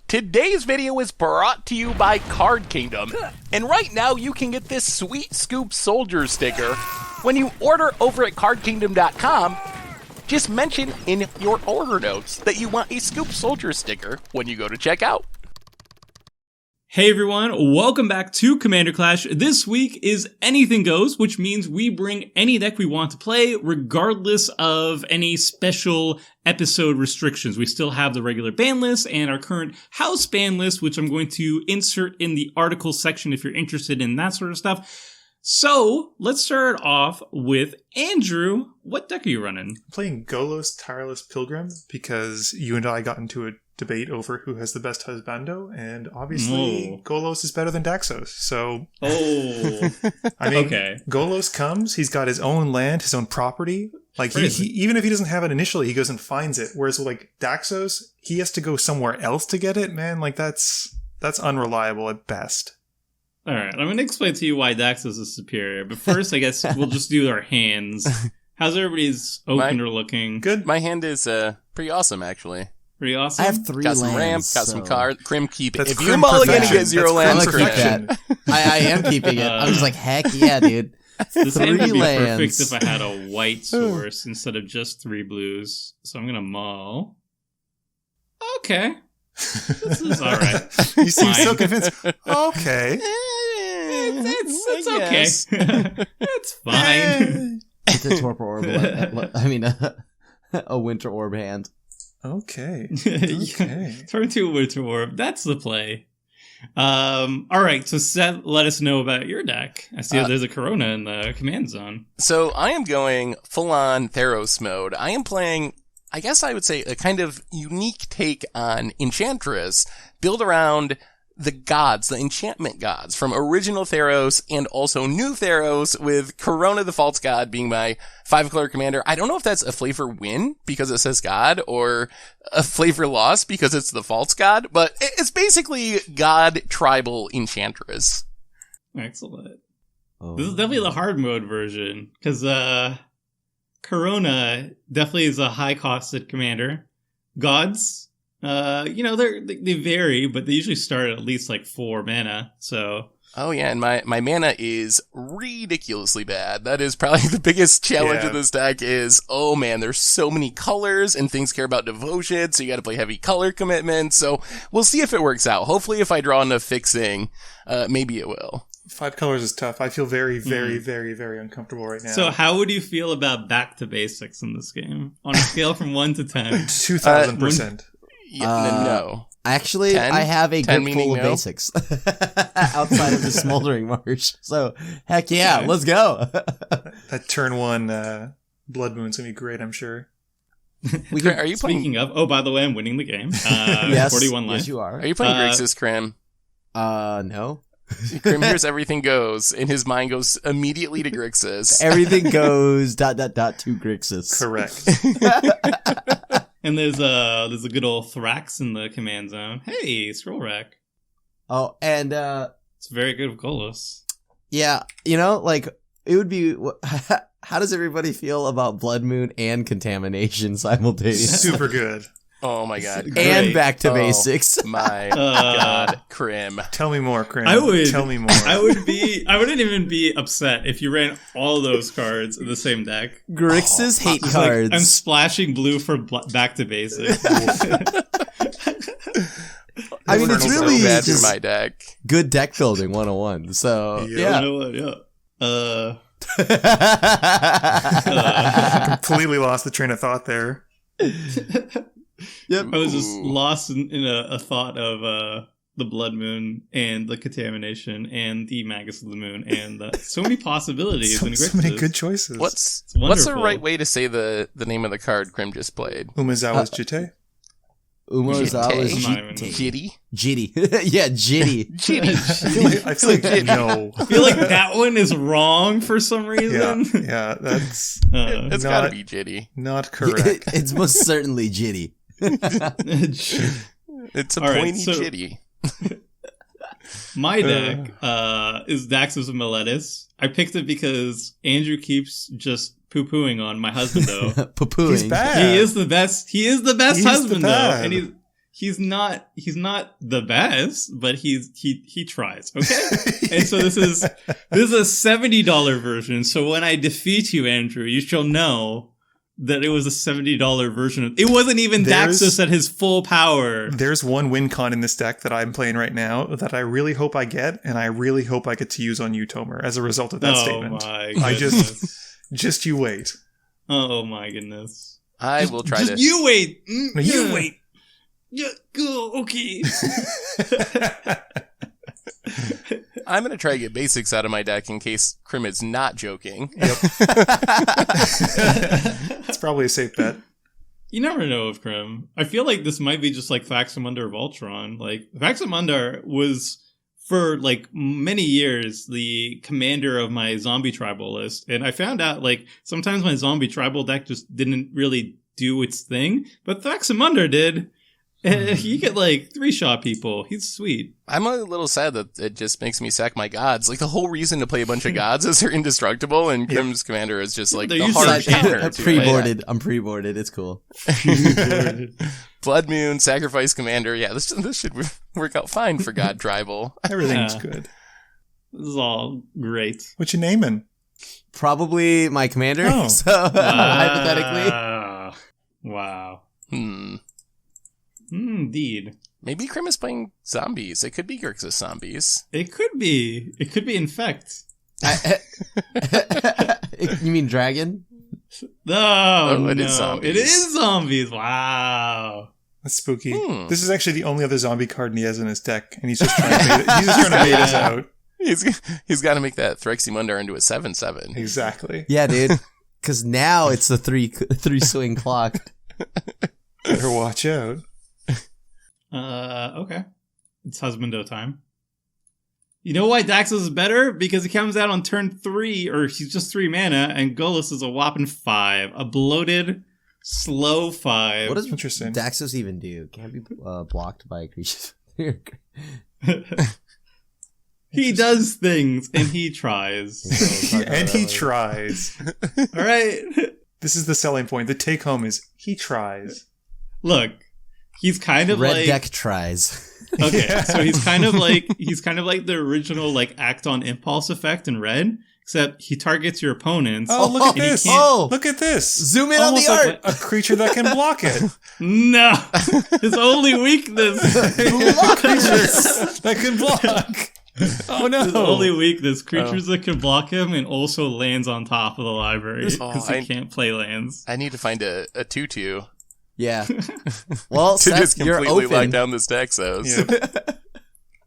Today's video is brought to you by Card Kingdom, and right now you can get this sweet Scoop Soldier sticker when you order over at cardkingdom.com. Just mention in your order notes that you want a Scoop Soldier sticker when you go to checkout. Hey everyone, welcome back to Commander Clash. This week is Anything Goes, which means we bring any deck we want to play, regardless of any special episode restrictions. We still have the regular ban list and our current house ban list, which I'm going to insert in the article section if you're interested in that sort of stuff. So, let's start off with Andrew. What deck are you running? I'm playing Golos Tireless Pilgrim because you and I got into a debate over who has the best husbando, and obviously Golos is better than Daxos. So, I mean, okay. Golos comes, he's got his own land, his own property. Like, he even if he doesn't have it initially, he goes and finds it. Whereas, like, Daxos, he has to go somewhere else to get it. Man, like, that's unreliable at best. All right, I'm going to explain to you why Daxos is superior. But first, I guess we'll just do our hands. How's everybody's opener looking? Good. My hand is pretty awesome, actually. Pretty awesome. I have 3 got some lands, ramp, got some cards. Crim keep it. That's If Crim you mulligan, you perfection. get 0 lands. That. I am keeping it. I was like, heck yeah, dude. This hand would 3 be lands. perfect if I had a white source instead of just 3 blues. So I'm going to mull. Okay. This is alright. You seem so convinced. Okay. It's okay. It's fine. It's a torpor orb. I mean, a winter orb hand. Okay. Turn to a winter orb. That's the play. Alright, so Seth, let us know about your deck. I see there's a Karona in the command zone. So I am going full-on Theros mode. I am playing, I guess I would say, a kind of unique take on Enchantress, built around the gods, the enchantment gods from original Theros and also new Theros, with Karona the False God being my 5-color commander. I don't know if that's a flavor win because it says God or a flavor loss because it's the False God, but it's basically God tribal Enchantress. Excellent. This is definitely the hard mode version because Karona definitely is a high-costed commander. Gods, they vary, but they usually start at least like 4 mana, so... Oh yeah, and my mana is ridiculously bad. That is probably the biggest challenge of this deck is, oh man, there's so many colors and things care about devotion, so you gotta play heavy color commitments, so we'll see if it works out. Hopefully if I draw enough fixing, maybe it will. 5 colors is tough. I feel very, very, very, very uncomfortable right now. So how would you feel about back to basics in this game? On a scale from 1 to 10? 2,000%. No. Actually, 10? I have a 10 grip full of no? basics outside of the Smoldering Marsh. So, heck yeah, let's go. That turn 1 Blood Moon's gonna be great, I'm sure. Are you playing? Speaking of, oh, by the way, I'm winning the game. Yes, 41 life. yes, you are. Are you playing Grixis, Crim? No. Crim hears everything goes, and his mind goes immediately to Grixis. Everything goes ... to Grixis. Correct. And there's a good old Thrax in the command zone. Hey, scroll rack. Oh, and it's very good with Golos. Yeah, it would be. How does everybody feel about Blood Moon and Contamination simultaneously? Super good. Oh my god. And Great. back to basics. My god, Crim. Tell me more, Crim. Tell me more. I wouldn't even be upset if you ran all those cards in the same deck. Grixis hate It's cards. like, I'm splashing blue for back to basics. I mean, it's so really bad just for my deck. good deck building 101. So, yeah. Completely lost the train of thought there. Yep. I was just lost in a thought of the Blood Moon and the Contamination and the Magus of the Moon and so many possibilities. So many good choices. What's the right way to say the name of the card Crim just played? Umezawa's Jite? Umezawa's Jitty? Jitty. Yeah, Jitty. Jitty. I feel like no. I feel like that one is wrong for some reason. Yeah, that's It's gotta be Jitty. not correct. It's most certainly Jitty. It's a pointy Jitty. My deck is Daxos of Meletis. I picked it because Andrew keeps just poo-pooing on my husbando. Poo-pooing. He's bad. He is the best. He is the best He's the husbando, bad. and he's not the best, but he tries, okay? And so this is a $70 version. So when I defeat you, Andrew, you shall know that it was a $70 version. It wasn't even Daxos at his full power. There's one win con in this deck that I'm playing right now that I really hope I get, and I really hope I get to use on you, Tomer, as a result of that statement. My goodness. Just you wait. Oh my goodness. I will try to. You wait. You wait. Yeah, go. Okay. I'm going to try to get basics out of my deck in case Crim is not joking. Yep. It's probably a safe bet. You never know of Crim. I feel like this might be just like Thraximundar of Ultron. Like, Thraximundar was, for like many years, the commander of my zombie tribal list. And I found out, like, sometimes my zombie tribal deck just didn't really do its thing. But Thraximundar did. And he could, like, 3-shot people. He's sweet. I'm a little sad that it just makes me sack my gods. Like, the whole reason to play a bunch of gods is they're indestructible, and Crim's commander is just, like, They're the hard usually counter. Pre-boarded. I'm pre-boarded. It's cool. Blood Moon, Sacrifice Commander. Yeah, this should work out fine for God Tribal. Everything's good. This is all great. What you naming? Probably my commander. Oh. So, hypothetically. Wow. Indeed. Maybe Crim is playing zombies. It could be Grixis zombies. It could be. It could be Infect. You mean dragon? No, it no. is zombies. It is zombies. Wow. That's spooky. This is actually the only other zombie card he has in his deck, and he's just trying to bait us out. He's got to make that Thraximundar into a 7/7. Exactly. Yeah, dude. Because now it's the three swing clock. Better watch out. Okay. It's husbando time. You know why Daxos is better? Because he comes out on turn 3, or he's just 3 mana, and Golos is a whopping 5. A bloated, slow 5. What does Interesting. Daxos even do? Can't be blocked by creatures. He does things, and he tries. And he tries. All right. This is the selling point. The take home is he tries. Look, he's kind of Red like deck tries. Okay, Yeah. so he's kind of like the original like act on impulse effect in red, except he targets your opponents. Oh, look at and he this. can't- Oh. Look at this. Zoom in Almost on the like art. a creature that can block it. No, his only weakness. Creatures that can block. Oh no. His only weakness: creatures that can block him, and also lands on top of the library because he can't play lands. I need to find a 2/2 Yeah. Well, to Seth, just you're completely lock open. down this Daxos. Yeah.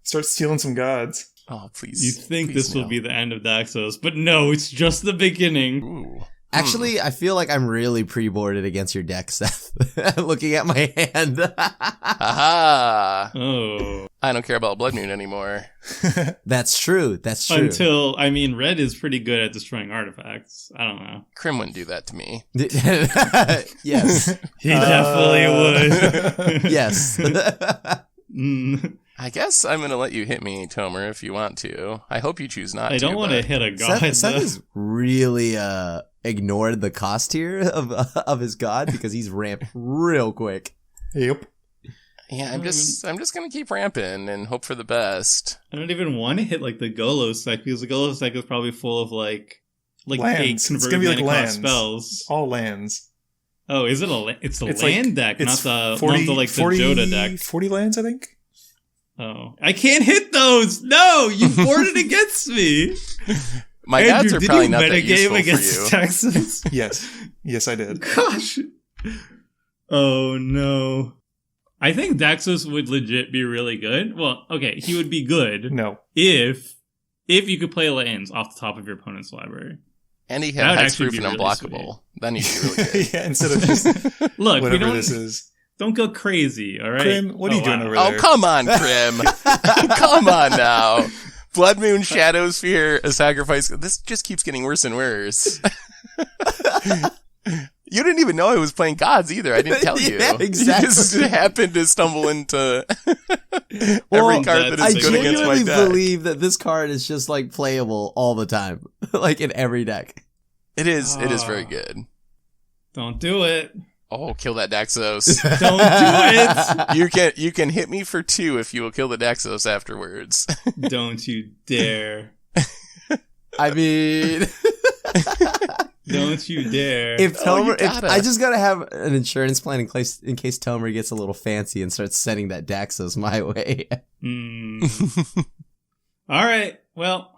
Start stealing some gods. Oh, please. You think please this will no. be the end of Daxos, but no, it's just the beginning. Ooh. Actually, I feel like I'm really pre-boarded against your deck, Seth. Looking at my hand. Aha! Oh. I don't care about Blood Moon anymore. That's true. That's true. Until, I mean, red is pretty good at destroying artifacts. I don't know. Crim wouldn't do that to me. Yes. He definitely would. Yes. I guess I'm going to let you hit me, Tomer, if you want to. I hope you choose not to. I don't want to but- hit a god. Seth has really ignored the cost here of his god because he's ramped real quick. Yep. Yeah, I'm just going to keep ramping and hope for the best. I don't even want to hit like the Golos deck because the Golos deck is probably full of like Lands. eight It's gonna be like converted mana lands. cost spells. All lands. Oh, is it it's the It's land deck, not It's the 40, not the like 40, the Joda deck. 40 lands, I think. Oh, I can't hit those. No, you boarded against me. My Andrew, gods are did probably you not that metagame useful for against you. Texas? Yes. Yes, I did. Gosh. Oh no. I think Daxos would legit be really good. Well, okay, he would be good No. if you could play lands off the top of your opponent's library. And he That had would actually hexproof be and really unblockable. Then he'd be really good. Yeah, instead of just Look, we whatever this is. don't go crazy, all right? Crim, what are you doing over Oh, there? come on, Crim. Come on now. Blood Moon, Shadow Sphere, a sacrifice. This just keeps getting worse and worse. You didn't even know I was playing gods either. I didn't tell you. Yeah, exactly. You just happened to stumble into every Well, card that I is good against my genuinely deck. believe that this card is just like playable all the time, like in every deck. It is very good. Don't do it. Oh, kill that Daxos. Don't do it. You can hit me for 2 if you will kill the Daxos afterwards. Don't you dare. I mean, don't you dare. if Tomer, gotta. I just gotta have an insurance plan in case Tomer gets a little fancy and starts sending that Daxos my way. All right. Well,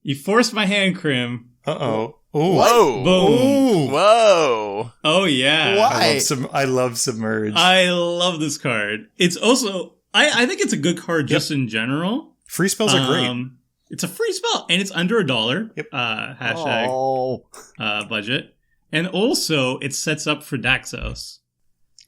you forced my hand, Crim. Uh-oh. Whoa. Boom. Whoa. Oh, yeah. Why? I love Submerge. I love this card. It's also, I think it's a good card just in general. Free spells are great. It's a free spell, and it's under $1. Yep. Hashtag budget. And also, it sets up for Daxos.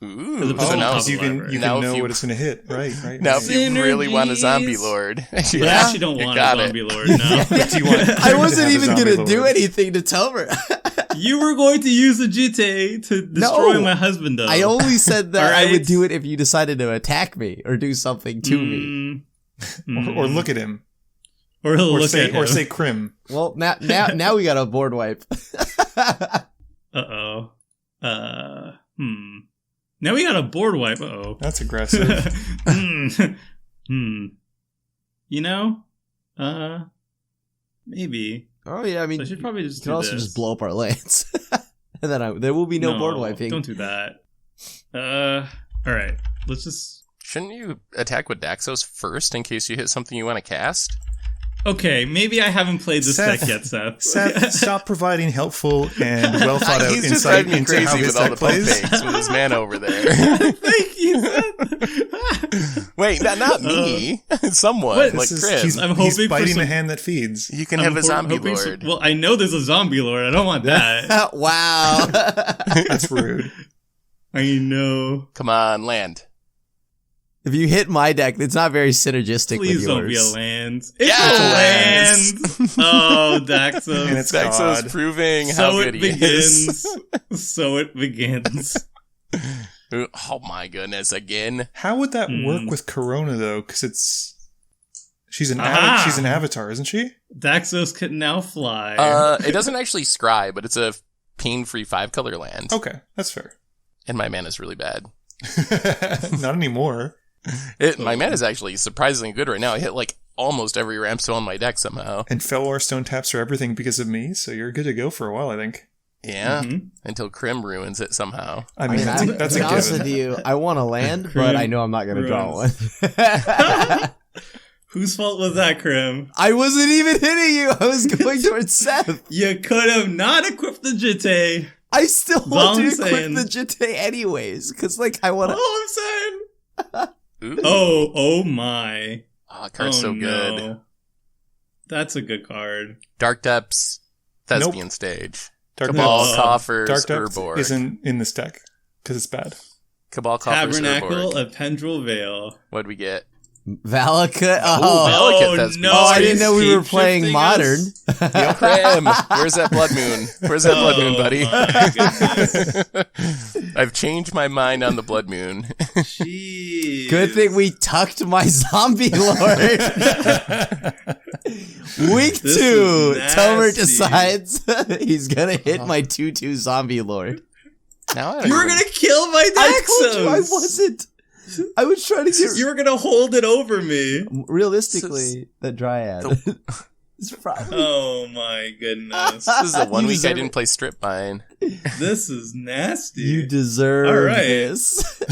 Ooh. So now top you of can library. know what it's going to hit. Right. Now, if you really want a zombie lord, I actually don't want a zombie lord, no. Do you want- I wasn't even Zombie gonna Lord. do anything to Tomer. You were going to use the Jite to destroy my husband, though. I only said that All I right. would do it if you decided to attack me or do something to me. or look at him. Or say Crim. Well, now we got a board wipe. Uh-oh. Now we got a board wipe. Uh-oh. That's aggressive. You know? Maybe. Oh yeah, I mean, So I should probably just you can do also this. just blow up our lands, and then there will be no board wiping. Don't do that. Alright. Let's just... shouldn't you attack with Daxos first in case you hit something you want to cast? Okay, maybe I haven't played this Seth. deck yet, Seth. Seth, stop providing helpful and well thought out He's just insight driving me into how crazy his with all deck the pump plays. fakes with his mana over there. Thank you, Seth. Wait, not me. Someone, What? like This is- Chris. he's I'm hoping for biting some- the hand that feeds. You can have a zombie hoping lord. well, I know there's a zombie lord. I don't want that. Wow. That's rude. I know. Come on, land. If you hit my deck, it's not very synergistic Please with don't yours. be a land. It's Yes! a land. Oh, Daxos. And it's Daxos God. proving how So good it he is. begins. So it begins. Oh my goodness, again. How would that work with Karona though? Because she's an Aha! she's an avatar, isn't she? Daxos can now fly. It doesn't actually scry, but it's a pain-free 5-color land. Okay, that's fair. And my mana's really bad. Not anymore. My mana's actually surprisingly good right now. I hit like almost every ramp stone on my deck somehow. And Felwar stone taps are everything because of me, so you're good to go for a while, I think. Yeah, until Crim ruins it somehow. I mean, that's to be a honest with given. you, I want to land, but I know I'm not going to draw one. Whose fault was that, Crim? I wasn't even hitting you. I was going towards Seth. You could have not equipped the Jite. I still all want I'm to equip saying. the Jite anyways, because I want All to. I'm saying. Ooh. Oh my. Oh, card's so good. No. That's a good card. Dark Depths, Thespian Stage. Dark Cabal, Depths- Coffers, Dark Depths Urborg. isn't in this deck because it's bad. Cabal, Coffers, Tabernacle Urborg. of Tendril Vale. What'd we get? Valakut. Oh, Oh, Valakut Thespian. no. I didn't know we were Keep playing shifting modern. us. Yo, Crim, where's that Blood Moon? Where's that Blood Moon, buddy? my goodness. I've changed my mind on the Blood Moon. Jeez. Good thing we tucked my zombie lord. Week This 2, is Tomer nasty. decides he's gonna hit my 2/2 zombie lord. Now I don't You were even- gonna kill my Daxos. I told you I wasn't. I was trying to get. You were gonna hold it over me. Realistically, the Dryad. It's probably. Oh my goodness. This is the one You week I deserve didn't it. play Strip Mine. This is nasty. You deserve All right. this.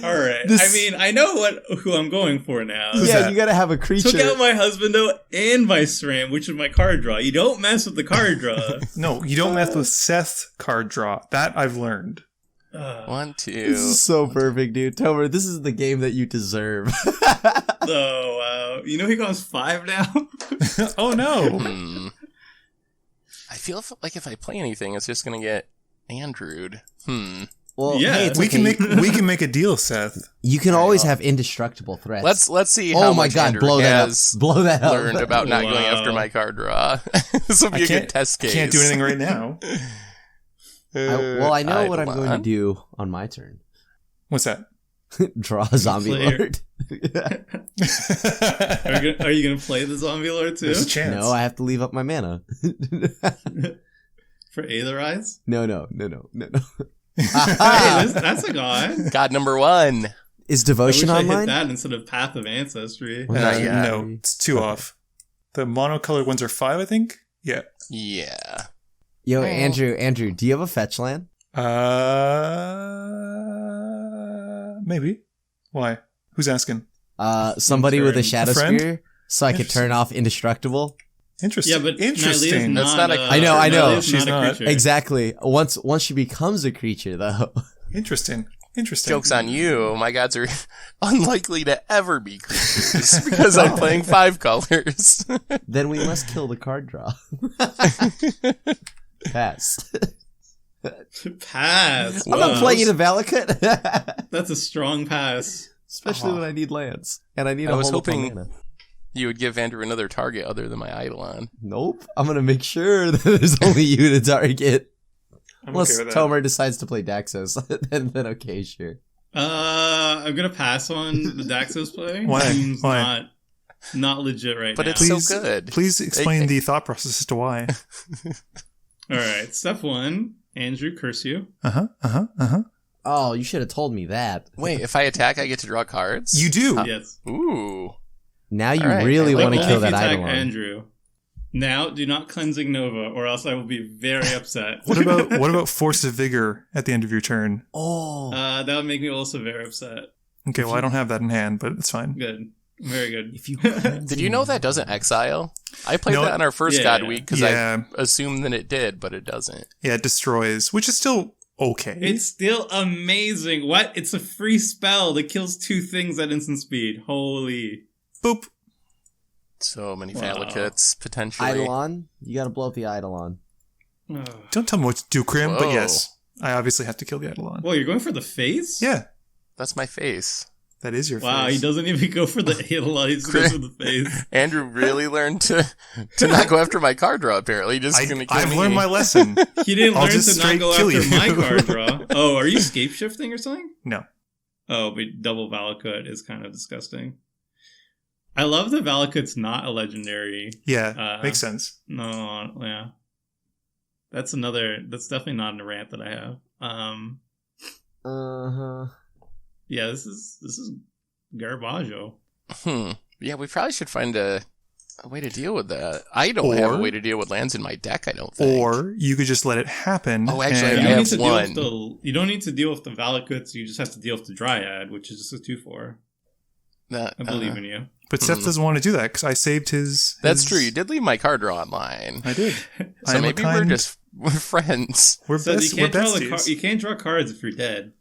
All right. This- I mean, I know who I'm going for now. Who's Yeah, that? you gotta have a creature. Took out my husbando and my SRAM, which is my card draw. You don't mess with the card draw. No, you don't mess with Seth's card draw. That I've learned. 1, 2. This is so perfect, dude. Tomer, this is the game that you deserve. Oh, wow. You know he goes 5 now? Oh no. I feel like if I play anything, it's just gonna get Andrewed. Well, Yeah. hey, it's We okay. can make a deal, Seth. You can always have indestructible threats. Let's see how Oh my much god, Andrew blow that up. has Blow that up. learned about not going Wow. after my card draw. This will be a good test case. Can't do anything right now. I know what I'm going to Eidolon. do on my turn. What's that? Draw a zombie Player. lord. Are you gonna play the zombie lord too? There's a chance. No, I have to leave up my mana. For Aetherize? No. Hey, that's a god. God number 1. Is Devotion I wish I online? hit that instead of Path of Ancestry. Not yet. No, it's 2 off. The monocolored ones are 5, I think. Yeah. Yeah. Yo, Andrew, do you have a fetch land? Maybe. Why? Who's asking? Somebody with a Shadow A friend? Spear, so I could turn off Indestructible. Interesting. Yeah, but interesting. That's not a I know. She's not. Exactly. Once she becomes a creature, though. Interesting. Joke's on you. My gods are unlikely to ever be creatures because I'm playing 5 colors. Then we must kill the card draw. Pass. Pass. I'm not playing a Valakut. That's a strong pass. Especially when I need lands. And I need I a was whole hoping mana. you would give Andrew another target other than my Eidolon. Nope. I'm going to make sure that there's only you to target. I'm Unless okay with that. Tomer decides to play Daxos. then okay, sure. I'm gonna pass on the Daxos play. Why? Seems Why? not legit right But now. it's so good. Please explain the thought process as to why. Alright, step 1. Andrew, curse you. Oh, you should have told me that. Wait, if I attack, I get to draw cards? You do. Yes. Ooh. Now you All right, really I like want to Only kill if you that attack Eidolon. Andrew. Now, do not cleansing Nova, or else I will be very upset. What about Force of Vigor at the end of your turn? Oh. That would make me also very upset. Okay, well, I don't have that in hand, but it's fine. Good. Very good. If you Did you know that doesn't exile? I played No, that on our first yeah. God Week because Yeah. I assumed that it did, but it doesn't. Yeah, it destroys, which is still okay. It's still amazing. What? It's a free spell that kills 2 things at instant speed. Holy. Boop. So many Wow. Valakuts, potentially. Eidolon, you gotta blow up the Eidolon. Don't tell me what to do, Crim, but Whoa. yes, I obviously have to kill the Eidolon. Well, you're going for the face? Yeah, That's my face. that is your Wow, face. he doesn't even go for the Eidolon. He just goes for the face. Andrew really learned to not go after my card draw, apparently. Just gonna kill I've me. learned my lesson. He didn't I'll learn just to not straight go kill after you. my card draw. Oh, are you scape shifting or something? No. Oh, but double Valakut is kind of disgusting. I love that Valakut's not a legendary. Yeah, makes sense. No, yeah. That's definitely not a rant that I have. Yeah, this is Garbaggio. Yeah, we probably should find a way to deal with that. I don't have a way to deal with lands in my deck, I don't think. Or you could just let it happen. Oh, actually, and- I have Deal one. with you don't need to deal with the Valakuts, you just have to deal with the Dryad, which is just a 2/4. That, I believe in you. But Seth doesn't want to do that because I saved his. That's true. You did leave my card draw online. I did. I So am maybe we're friends. We're So best. you We're can't draw besties. you can't draw cards if you're dead.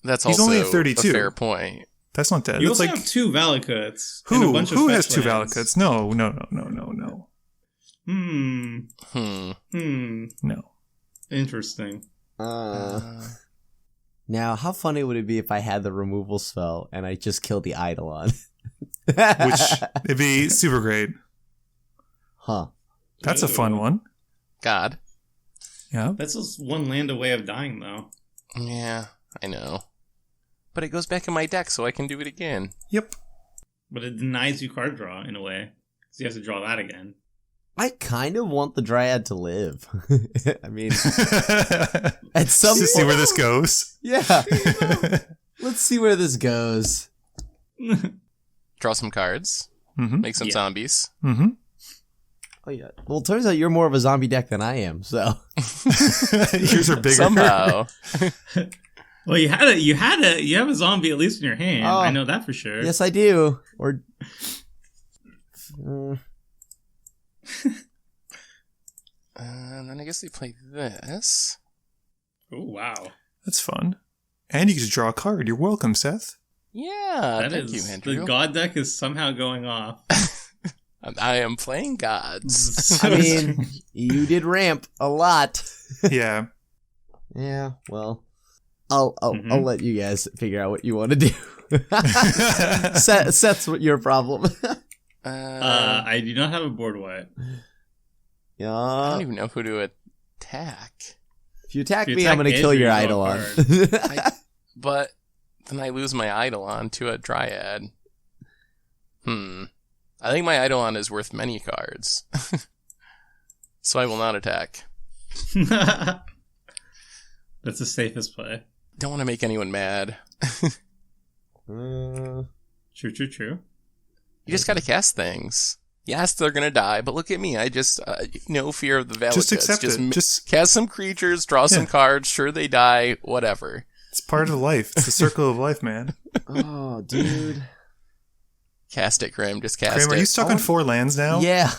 That's He's also only at 32. a fair point. That's not dead. You That's also like have 2 Valakuts. and a who? bunch of Who has fetch 2 lands. Valakuts? No. No. Interesting. Now, how funny would it be if I had the removal spell and I just killed the Eidolon? Which it'd be super great. Huh. That's a fun one. God. Yeah. That's just one land away of dying, though. Yeah, I know. But it goes back in my deck, so I can do it again. Yep. But it denies you card draw, in a way. So you have to draw that again. I kind of want the Dryad to live. I mean, at some Just to see where this goes. Yeah. Let's see where this goes. Draw some cards. Mm-hmm. Make some zombies. Mm-hmm. Oh yeah. Well, it turns out you're more of a zombie deck than I am. So Yours are bigger. Somehow. Well, you have a zombie at least in your hand. Oh. I know that for sure. yes, I do. Or And then I guess they play this. Oh, wow. That's fun. And you get to draw a card. You're welcome, Seth. Yeah, That thank is you, Andrew. the god deck is somehow going off. I am playing gods. I mean, you did ramp a lot. Yeah. Yeah. Well, I'll Mhm. let you guys figure out what you want to do. Seth's your problem. I do not have a board white. I Yeah. don't even know who to attack. If you attack If you me, attack I'm gonna Andrew, kill your you draw a Eidolon. But then I lose my Eidolon to a Dryad. I think my Eidolon is worth many cards. So I will not attack. That's the safest play. Don't want to make anyone mad. True. You just gotta cast things. Yes, they're gonna die, but look at me. I just, no fear of the Valakut. Just accept it. Just cast some creatures, draw some cards, sure they die, whatever. It's part of life. It's the circle of life, man. Oh, dude. Cast it, Crim. Just cast Crim, it. Are you stuck on 4 lands now? Yeah.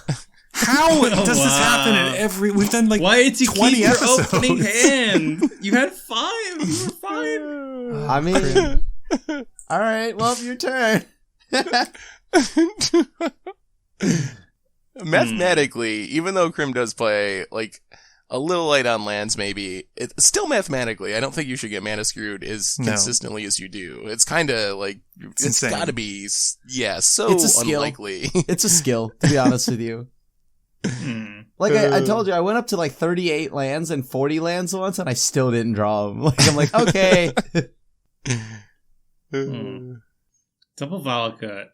How does this happen in every... We've done like Why did you 20 keep episodes. your opening hand? You had 5. You were fine. I mean... All right, well, your turn. Mathematically, even though Crim does play, like, a little light on lands, maybe, it's still mathematically, I don't think you should get mana screwed as consistently as you do. It's kind of like, it's gotta be, so it's a skill. unlikely. It's a skill, to be honest with you. Like, I told you, I went up to like 38 lands and 40 lands once, and I still didn't draw them. Like, I'm like, okay. Double Valakut.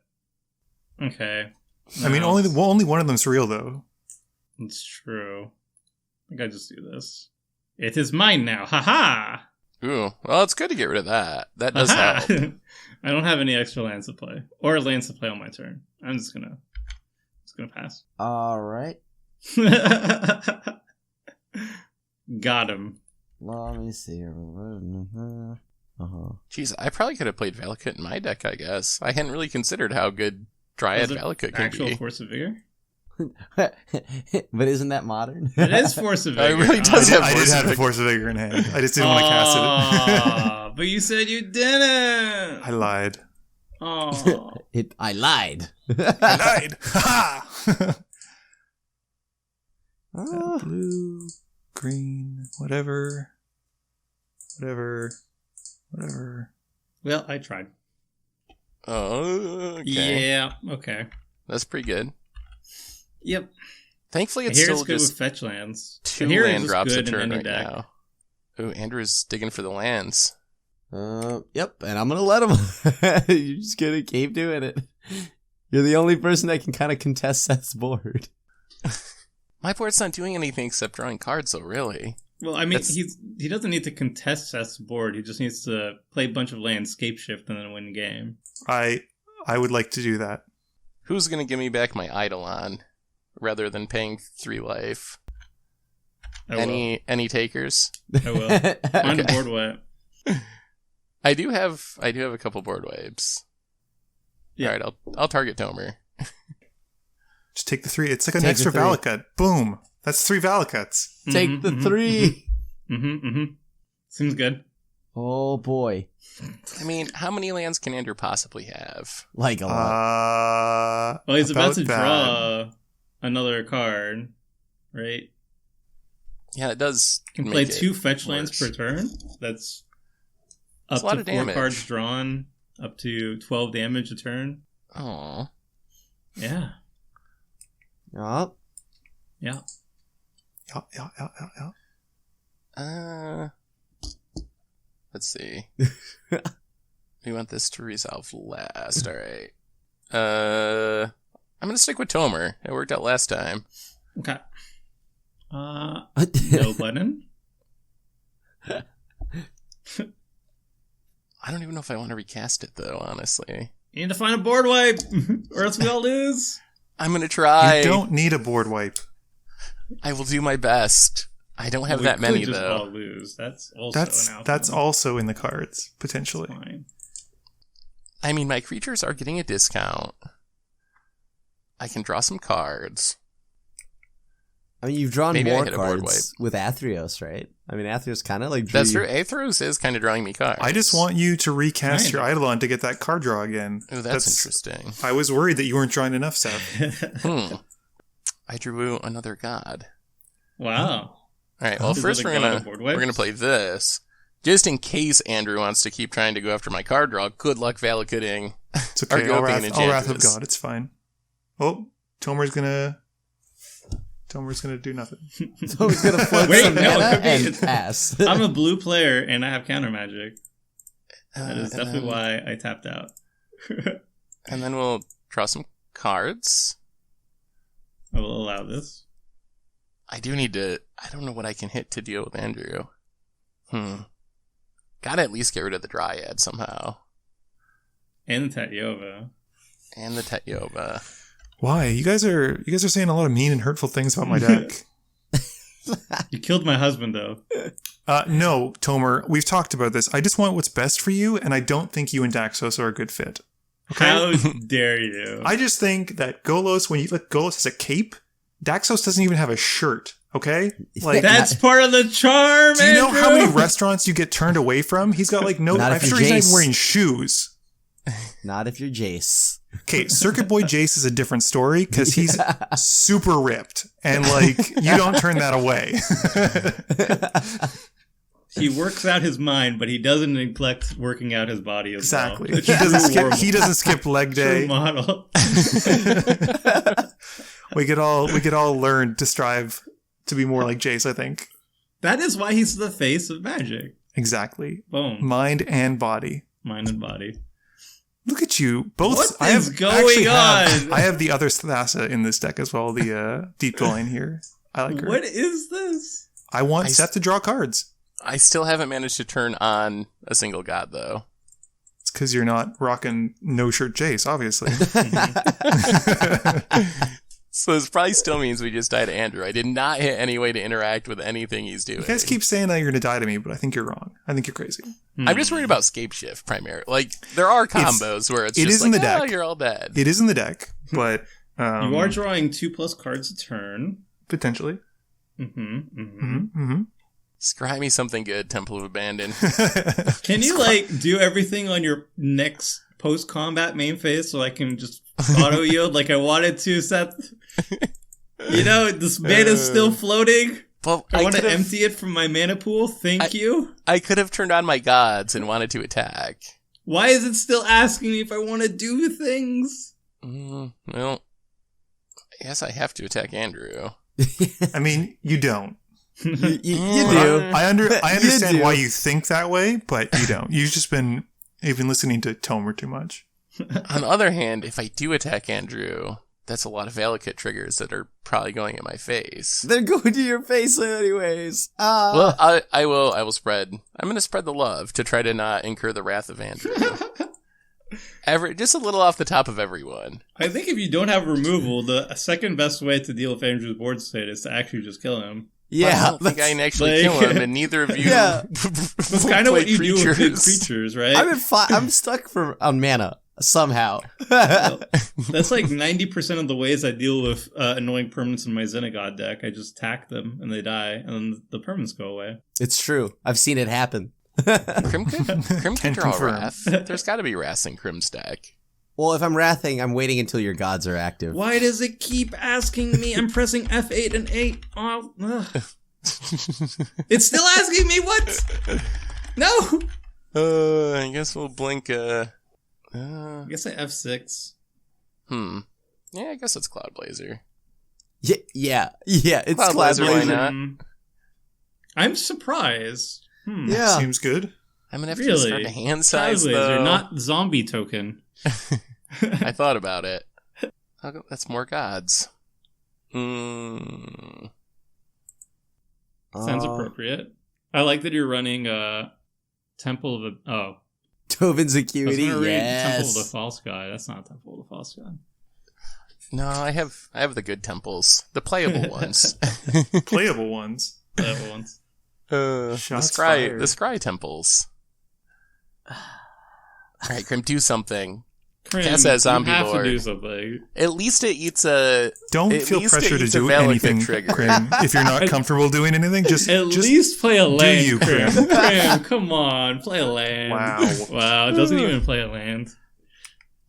Okay. I mean, only one of them's real, though. It's true. I think I just do this. It is mine now. Haha! Ooh, well, it's good to get rid of that. That does help. I don't have any extra lands to play. Or lands to play on my turn. I'm just gonna pass. All right. Got him. Let me see here. Jeez, I probably could have played Valakut in my deck, I guess. I hadn't really considered how good Dryad Valakut could actual be. Force of Vigor? But isn't that modern? It is Force of Vigor. It really does have I did have Vigor. the Force of Vigor in hand. I just didn't want to cast it. But you said you didn't. I lied. Oh. I lied. I lied. Ha! Oh. Blue, green, whatever. Well, I tried. Oh, okay. Yeah, okay. That's pretty good. Yep. Thankfully, it's Here still it's good just with fetch lands. 2 Here land it's drops a good in turn any right deck. now. Ooh, Andrew's digging for the lands. Yep, and I'm gonna let him. You're just gonna keep doing it. You're the only person that can kind of contest Seth's board. My board's not doing anything except drawing cards, though, really. Well, I mean, he doesn't need to contest Seth's board. He just needs to play a bunch of lands, scape shift, and then win the game. I would like to do that. Who's going to give me back my Eidolon rather than paying 3 life? Any takers? I will. Find a board wipe. I do have a couple board wipes. Yeah. All right, I'll target Tomer. Just take the 3. It's like an extra Valakut. Boom. That's 3 Valakuts. Take the 3. Seems good. Oh boy. I mean, how many lands can Andrew possibly have? Like a lot. Well, he's about to draw another card, right? Yeah, it does. Can play 2 fetch lands per turn. That's up to 4 cards drawn, up to 12 damage a turn. Oh. Yeah. Oh. Yeah. Yeah. Let's see. We want this to resolve last. All right. I'm gonna stick with Tomer. It worked out last time. Okay. No button. I don't even know if I want to recast it though. Honestly, you need to find a board wipe, or else we all lose. I'm gonna try. You don't need a board wipe. I will do my best. I don't have that many just though. All lose. That's also an outcome. That's also in the cards potentially. Fine. I mean, my creatures are getting a discount. I can draw some cards. I mean, you've drawn more cards with Athreos, right? I mean, Athreos kind of like drew. That's true. Athreos is kind of drawing me cards. I just want you to recast your Eidolon to get that card draw again. Oh, that's interesting. I was worried that you weren't drawing enough, Seth. I drew another god. Wow. All right. Well, first we're gonna play this, just in case Andrew wants to keep trying to go after my card draw. Good luck Valakutting. It's okay. I'll Wrath of God. It's fine. Oh, Tomer's gonna do nothing. Tomer's gonna float some mana and pass. I'm a blue player and I have counter magic. That is definitely why I tapped out. And then we'll draw some cards. I will allow this. I do need to... I don't know what I can hit to deal with Andrew. Gotta at least get rid of the Dryad somehow. And the Tatyova. Why? You guys are saying a lot of mean and hurtful things about my deck. You killed my husband, though. No, Tomer, we've talked about this. I just want what's best for you, and I don't think you and Daxos are a good fit. Okay? How dare you? I just think that Golos, Golos has a cape, Daxos doesn't even have a shirt. Okay? Like, that's part of the charm, do you know Andrew? how many restaurants you get turned away from? He's got like no... I'm sure he's not even wearing shoes. Not if you're Jace. Okay, Circuit Boy Jace is a different story because he's super ripped and like you don't turn that away. He works out his mind, but he doesn't neglect working out his body as exactly. well. He doesn't skip leg day. True model. We could all learn to strive to be more like Jace, I think. That is why he's the face of Magic. Exactly. Boom. Mind and body. Mind and body. Look at you. Both. What is going on? I have the other Thassa in this deck as well, the Deep Dwelling here. I like her. What is this? I want Seth to draw cards. I still haven't managed to turn on a single god, though. It's because you're not rocking no-shirt Jace, obviously. So this probably still means we just died to Andrew. I did not hit any way to interact with anything he's doing. You guys keep saying that you're going to die to me, but I think you're wrong. I think you're crazy. I'm just worried about Scape Shift primarily. Like, there are combos where it's just in like, the deck. Oh, you're all dead. It is in the deck, but... you are drawing 2+ cards a turn. Potentially. Scry me something good, Temple of Abandon. Can you, do everything on your next post-combat main phase so I can just auto-yield like I wanted to, Seth? This mana's still floating. Well, I want to empty it from my mana pool. Thank you. I could have turned on my gods and wanted to attack. Why is it still asking me if I want to do things? Well, I guess I have to attack Andrew. I mean, you don't. You do. I understand why you think that way, but you don't. You've been listening to Tomer too much. On the other hand, if I do attack Andrew, that's a lot of Valakut triggers that are probably going in my face. They're going to your face anyways. Well, I will spread. I'm going to spread the love to try to not incur the wrath of Andrew. Just a little off the top of everyone. I think if you don't have removal, the second best way to deal with Andrew's board state is to actually just kill him. Yeah, I don't think I can actually kill him, and neither of you. Yeah, that's kind of what you do with big creatures, right? I'm stuck on mana somehow. Well, that's like 90% of the ways I deal with annoying permanents in my Xenagod deck. I just attack them and they die, and then the permanents go away. It's true. I've seen it happen. Crim can draw Wrath. There's got to be Wrath in Crim's deck. Well, if I'm wrathing, I'm waiting until your gods are active. Why does it keep asking me? I'm pressing F8 and 8. Oh, it's still asking me what? No. I guess we'll blink. I guess I F6. Yeah, I guess it's Cloud Blazer. Yeah. It's Cloud Blazer. Why not? I'm surprised. Yeah, seems good. I'm gonna have to start a hand size Cloud Blazer, though. not zombie token. I thought about it. That's more gods. Sounds appropriate. I like that you're running Temple of the Tovin's Acuity. Yes. Temple of the False God. That's not Temple of the False God. No, I have the good temples, the playable ones. Playable ones. Playable ones. The scry temples. All right, Crim, do something. Crim, Cast that zombie you have lord. to do something. At least it eats a. Don't feel pressure to do anything, Crim. If you're not comfortable doing anything, just least play a land. Do you, Crim? Crim, come on, play a land. Wow, it doesn't even play a land.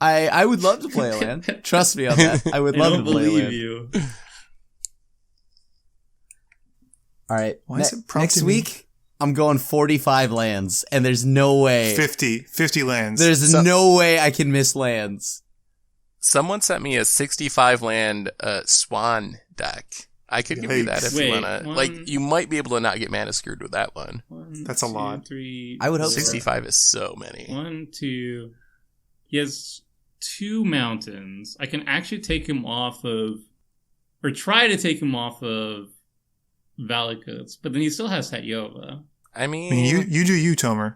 I would love to play a land. Trust me on that. I would love to play a land. You. All right. Next week, I'm going 45 lands, and there's no way. 50 lands. There's no way I can miss lands. Someone sent me a 65 land Swan deck. I could give you that if you wanna. You might be able to not get mana screwed with that one. That's a lot. 3. I would hope 65 is so many. 1, 2. He has 2 mountains. I can actually take him off of, or try to take him off of Valakuts, but then he still has Tatyova. I mean, you do you, Tomer.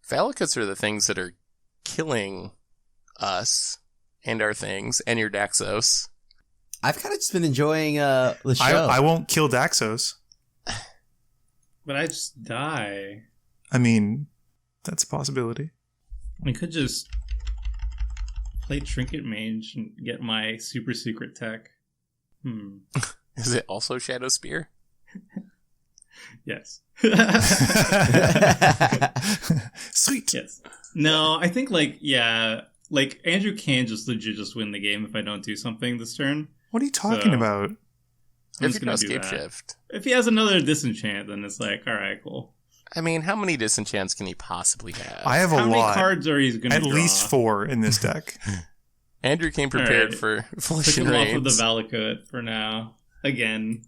Valakuts are the things that are killing us and our things and your Daxos. I've kind of just been enjoying the show. I won't kill Daxos. But I just die. I mean, that's a possibility. I could just play Trinket Mage and get my super secret tech. Is it also Shadow Spear? Yes. Sweet. Yes. No, I think Andrew can just legit just win the game if I don't do something this turn. What are you talking about? I'm If just you gonna do do Escape that. Shift. If he has another disenchant, then it's like, all right, cool. I mean, how many disenchants can he possibly have? I have a How many lot. cards are he going to At draw? least 4 in this deck. Andrew came prepared Alright. for Took Flush and him off of the Rains. Valakut for now. Again.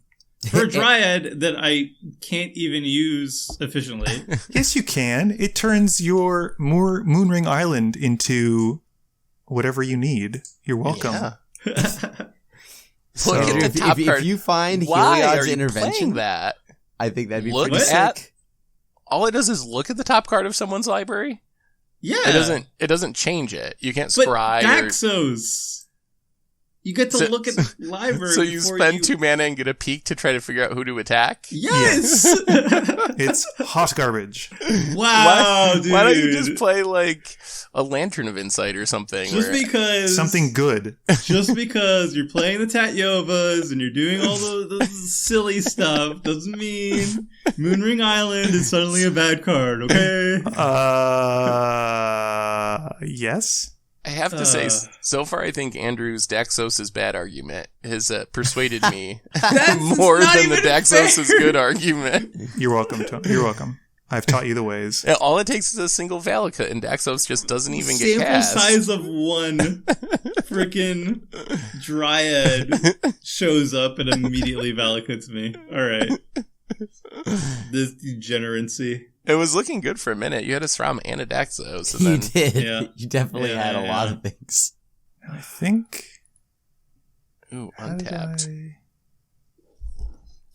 For a Dryad that I can't even use efficiently. Yes, you can. It turns your Moonring Island into whatever you need. You're welcome. Yeah. So- Look at the top if card. you find Why are Heliod's you intervention, playing that? I think that'd be Look pretty at- sick. All it does is look at the top card of someone's library. Yeah. It doesn't change it. You can't But scry. Daxos. You get to look at the library. So you before spend 2 mana and get a peek to try to figure out who to attack? Yes. It's hot garbage. Wow, dude. Why don't you just play like a Lantern of Insight or something? Just because Something good. Just because you're playing the Tatyovas and you're doing all the silly stuff doesn't mean Moonring Island is suddenly a bad card, okay? Yes. I have to say, so far I think Andrew's Daxos' bad argument has persuaded me more not than the even Daxos' fair. good argument. You're welcome, Tom. You're welcome. I've taught you the ways. And all it takes is a single Valakut, and Daxos just doesn't even get Sample cast. size of one freaking Dryad shows up and immediately Valakuts me. Alright. This degeneracy. It was looking good for a minute. You had a Sram and a Daxos. And You then did. Yeah. You definitely Yeah, had a lot yeah. of things. I think. Ooh, how did untapped.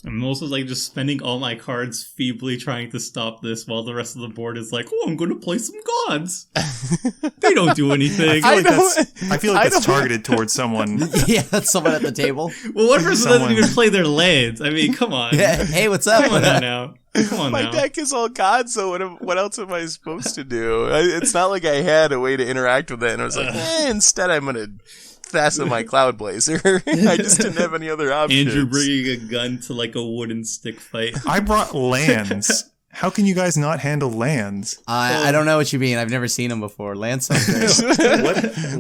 I'm also like just spending all my cards feebly trying to stop this while the rest of the board is like, oh, I'm going to play some gods. They don't do anything. I I feel like that's targeted towards someone. Yeah, that's someone at the table. Well, one person Someone- doesn't even play their lands. I mean, come on. Yeah, hey, what's up? Come on now. Come on My now. deck is all gods, so what else am I supposed to do? It's not like I had a way to interact with it, and I was like, instead I'm going to fasten my Cloud Blazer. I just didn't have any other options. Andrew bringing a gun to like a wooden stick fight. I brought lands. How can you guys not handle lands? I don't know what you mean. I've never seen them before. Lance something.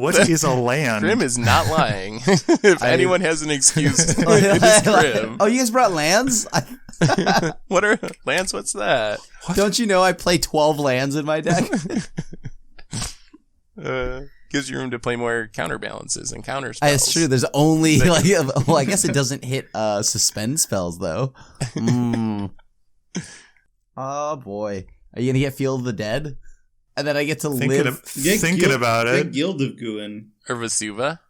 What is a land? Crim is not lying. If anyone has an excuse, it is Crim. Oh, you guys brought lands? What are Lance? What's that? Don't you know I play 12 lands in my deck? Gives you room to play more counterbalances and counter spells. It's true. There's only like, well, I guess it doesn't hit suspend spells though. Oh boy, are you gonna get Field of the Dead? And then I get to live. Thinking about it. Guild of Guin. Or Vesuva.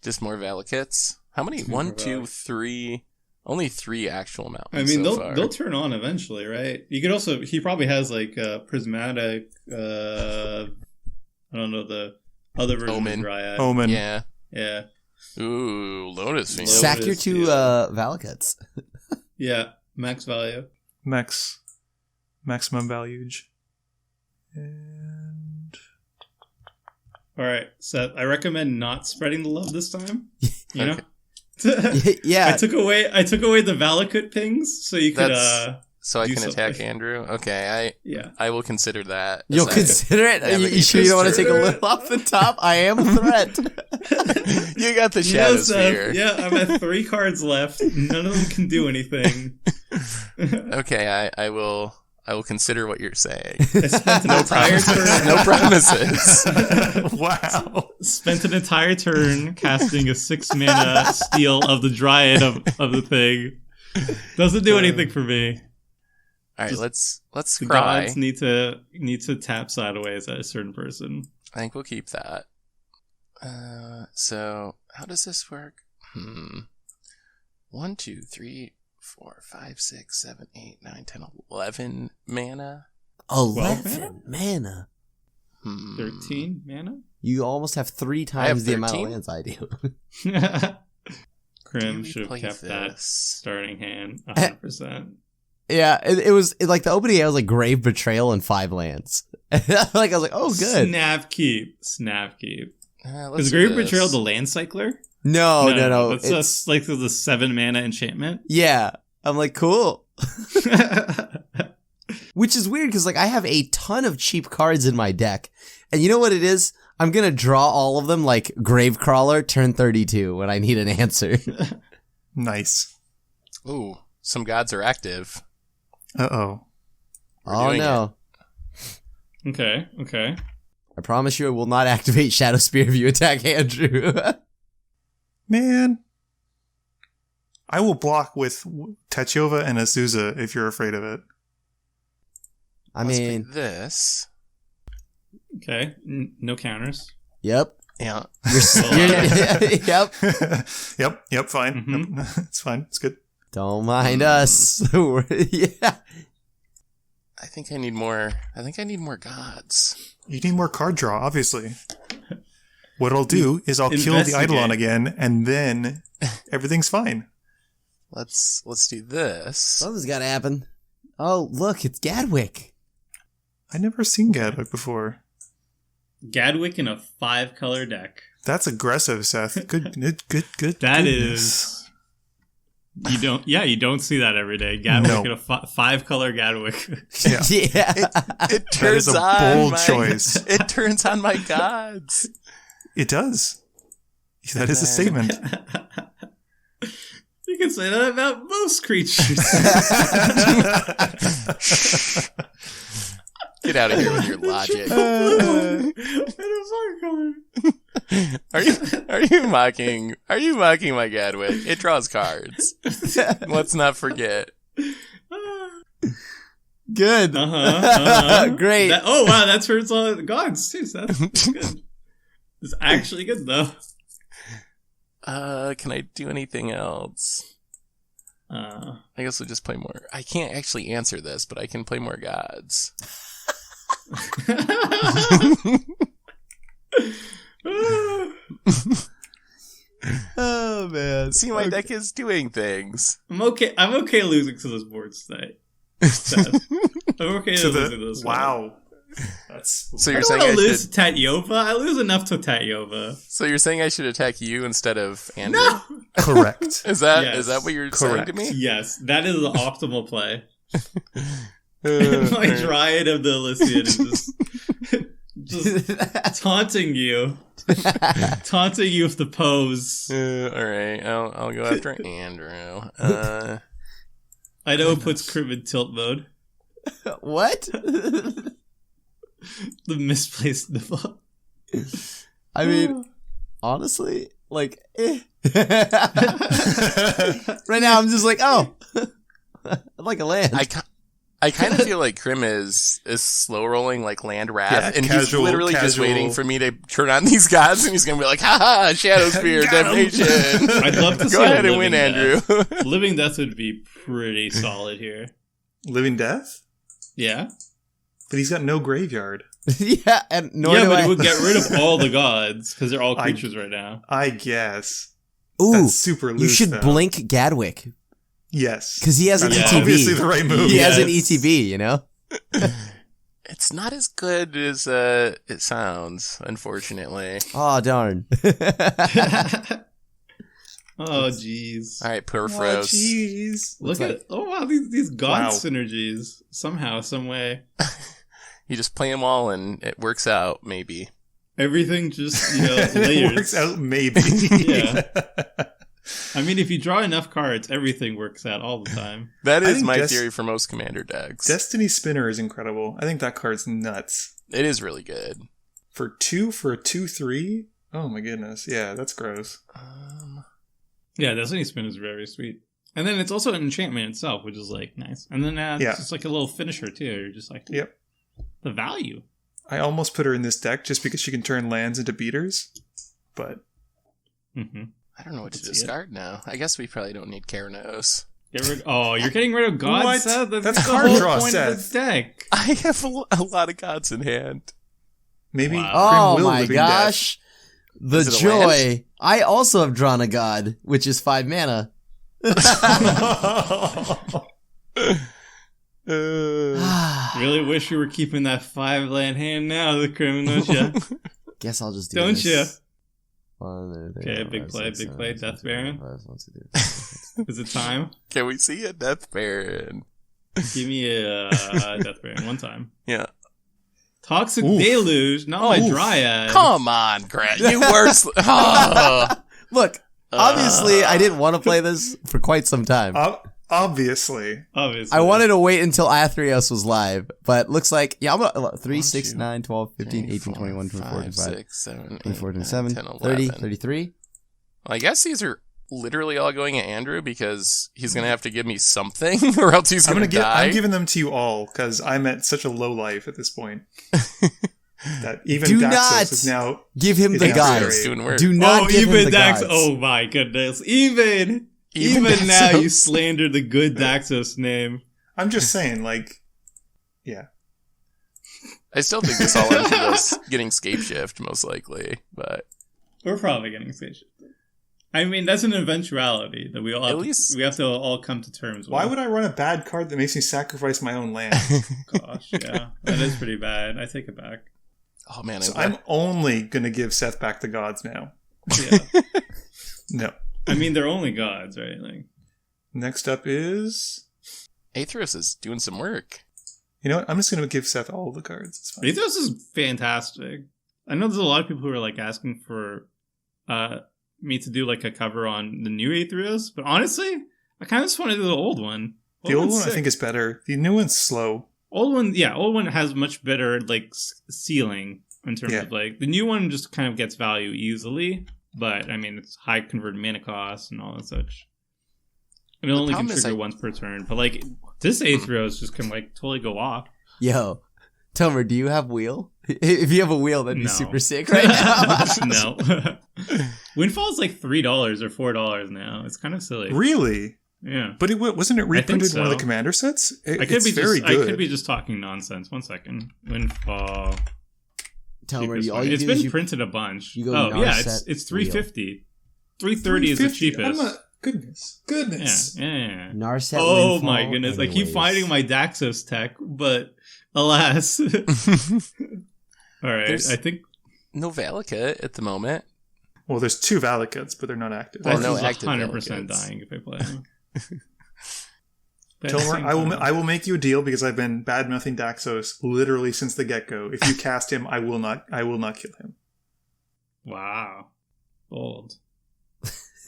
Just more Valakuts. How many? More 1, 2, 3. Only 3 actual mountains. I mean, so far. they'll turn on eventually, right? You could also. He probably has like prismatic. I don't know the other version Omen. of Dryad. Omen. Yeah. Yeah, Ooh, Lotus Field. Sack your Lotus 2 Field. Valakuts. yeah. Max value. Maximum valuage. And All right, Seth. I recommend not spreading the love this time. You know. Yeah. I took away the Valakut pings, so you could. That's- So I do can attack something. Andrew? Okay, Yeah. I will consider that. You'll Aside- consider it? Yeah, You but sure you don't want to take a consider little off the top? I am a threat. You got the You know, Shadow Seth, Sphere. yeah, I'm at 3 cards left. None of them can do anything. Okay, I will consider what you're saying. I spent an entire turn. No promises. wow. Spent an entire turn casting a 6 mana steal of the Dryad of the thing. Doesn't do anything for me. All right, Just- let's The cry. gods need to tap sideways at a certain person. I think we'll keep that. So how does this work? 1, 2, 3. 4, 5, 6, 7, 8, 9, 10, 11 mana. 11 mana. 13 mana? You almost have 3 times the amount of 13? lands I do. Crim should have kept that starting hand 100%. Yeah, it was like the opening. I was like Grave Betrayal and 5 lands. Like I was like, oh, good. Snap keep. Let's Is do Grave this. Betrayal the land cycler? No. It's just like the 7 mana enchantment. Yeah, I'm like, cool. Which is weird because like I have a ton of cheap cards in my deck, and you know what it is? I'm gonna draw all of them like Gravecrawler turn 32 when I need an answer. Nice. Ooh, some gods are active. Uh-oh. Oh doing no. Okay. I promise you I will not activate Shadow Spear if you attack Andrew. Man. I will block with Tachova and Azusa if you're afraid of it. I Let's mean, pick this. Okay. No counters. yep. Yeah. Yep. Yep, fine. Mhm. Yep. It's fine. It's good. Don't mind us. Yeah. I think I need more gods. You need more card draw, obviously. What I'll do is I'll kill the Eidolon again, and then everything's fine. Let's do this. Something's gotta happen. Oh, look, it's Gadwick. I never seen Gadwick before. Gadwick in a 5-color deck. That's aggressive, Seth. Good. That goodness. is. You don't see that every day. Gadwick No. in a 5-color Gadwick. Yeah. Yeah. It That turns is a on bold my, choice. It turns on my gods. It does. That is a statement. You can say that about most creatures. Get out of here with your logic. In a 5-color. Are you mocking my Gadwick? It draws cards. Let's not forget. Good. Great. Oh wow, that's for its all gods too. So that's good. It's actually good though. Can I do anything else? I guess we'll just play more. I can't actually answer this, but I can play more gods. Oh man. See, my deck is doing things. I'm okay losing to those boards tonight. Seth. I'm okay losing to those. Wow. That's So I you're don't saying want I to lose should? to Tatyova. I lose enough to Tatyova. So you're saying I should attack you instead of Andrew? No. correct. Is that Yes. what you're saying to me? Yes, that is the optimal play. My Alright. Dryad of the Elysian is just taunting you with the pose. All right, I'll go after Andrew. I know it puts Crim in tilt mode. What? The misplaced nibble. I mean, honestly, like, right now I'm just like, oh, I'd like a land. I kind of feel like Crim is slow rolling like land wrath, Yeah, and he's casual- literally just casual. waiting for me to turn on these gods, and he's gonna be like, "Ha Shadow Spear, Got 'em. damnation." I'd love to see Go a ahead and win, Living Andrew. Death. Living Death would be pretty solid here. Living Death? Yeah? But he's got no graveyard. Yeah, and nor Yeah, do but I. it would get rid of all the gods, because they're all creatures right now. I guess. Ooh, That's super loose, you should though. blink Gadwick Yes. because he has an That's Yeah. obviously ETB. the right move. He has an Yes. ETB, you know. It's not as good as it sounds, unfortunately. Oh darn. Oh, jeez. All right, Oh, Perforos. jeez. Look like- at wow, these god Wow. synergies somehow, some way. You just play them all, and it works out. Maybe. Everything just It layers. works out maybe. Yeah. I mean, if you draw enough cards, everything works out all the time. That I is think my theory for most commander decks. Destiny Spinner is incredible. I think that card's nuts. It is really good. For a 2/3? Oh my goodness. Yeah, that's gross. Yeah, Destiny Spin is very sweet. And then it's also an enchantment itself, which is like nice. And then it's Yeah. just like a little finisher too. You're just like, Yep. the value. I almost put her in this deck just because she can turn lands into beaters. But Mm-hmm. I don't know what to Let's see it. discard now. I guess we probably don't need Keranos. You're getting rid of gods, What? Seth? That's the card whole draw, point Seth. of the deck. I have a lot of gods in hand. Maybe Wow. Oh Crim will my live in gosh. The Is it a joy. I also have drawn a god, which is 5 mana. death. Really wish you were keeping that 5-land hand now, the Crim, don't you? Guess I'll just do Don't this. ya? Okay, big play, Death Baron. Is it time? Can we see a Death Baron? Give me a Death Baron one time. Yeah. Toxic Oof. Deluge, not my Dryad. Come on, Grant. You worse. Oh. Look, obviously, I didn't want to play this for quite some time. Obviously. Obviously. I wanted to wait until Athreos was live, but looks like, yeah, I'm 3, 1, 6, 2, 9, 12, 15, 18, 4, 21, 24, 5, 25, 6, 7, 8, 24, 9, 27, 10, 30, 11. 33. Well, I guess these are literally all going at Andrew because he's going to have to give me something or else he's going to die. I'm giving them to you all because I'm at such a low life at this point. That even Do Daxos not is now... Give him the It's gods. very- doing work. Do not give him even the Dax. gods. Oh my goodness. Even Even now, you Daxos. slander the good Daxos name. I'm just saying, like... Yeah. I still think this all ends with us getting scape shift, most likely. But We're probably getting station. I mean, that's an eventuality that we all have At least- we have to all come to terms with. Why would I run a bad card that makes me sacrifice my own land? Gosh, yeah. That is pretty bad. I take it back. oh man, So I'm only going to give Seth back the gods now. Yeah. No. I mean, they're only gods, right? Like, Next up is... Aethros is doing some work. You know what? I'm just going to give Seth all the cards. It's fine. Aethos is fantastic. I know there's a lot of people who are like asking for me to do like a cover on the new Aethros, but honestly, I kind of just want to do the old one. The old one's one I sick. think is better. The new one's slow. Old one has much better like ceiling in terms Yeah. of like the new one just kind of gets value easily, but I mean it's high converted mana cost and all that such. And it only can problem is trigger once per turn, but like this Aethros just can like totally go off. Yo, Tomer, do you have wheel? If you have a wheel, that'd be No. super sick right now. No, Windfall's like $3 or $4 now. It's kind of silly. Really? Yeah, But wasn't it reprinted in one of the so. commander sets? I could It's be very just I good. could be just talking nonsense. 1 second. Windfall. Tomer, all you It's do been is you printed a bunch. you go Oh yeah, Narset it's $350. $330 is the 350. cheapest. Goodness. Yeah. Narset. Oh Windfall my goodness! I keep anyways. finding my Daxos tech, but alas. All right, There's- I think No Valakut at the moment. Well, there's 2 Valakuts, but they're not active. Well, Daxos no is active 100% Valakuts. dying if I play him. But at the Tomer, same I time- will make you a deal because I've been bad mouthing Daxos literally since the get go. If you cast him, I will not kill him. Wow, bold.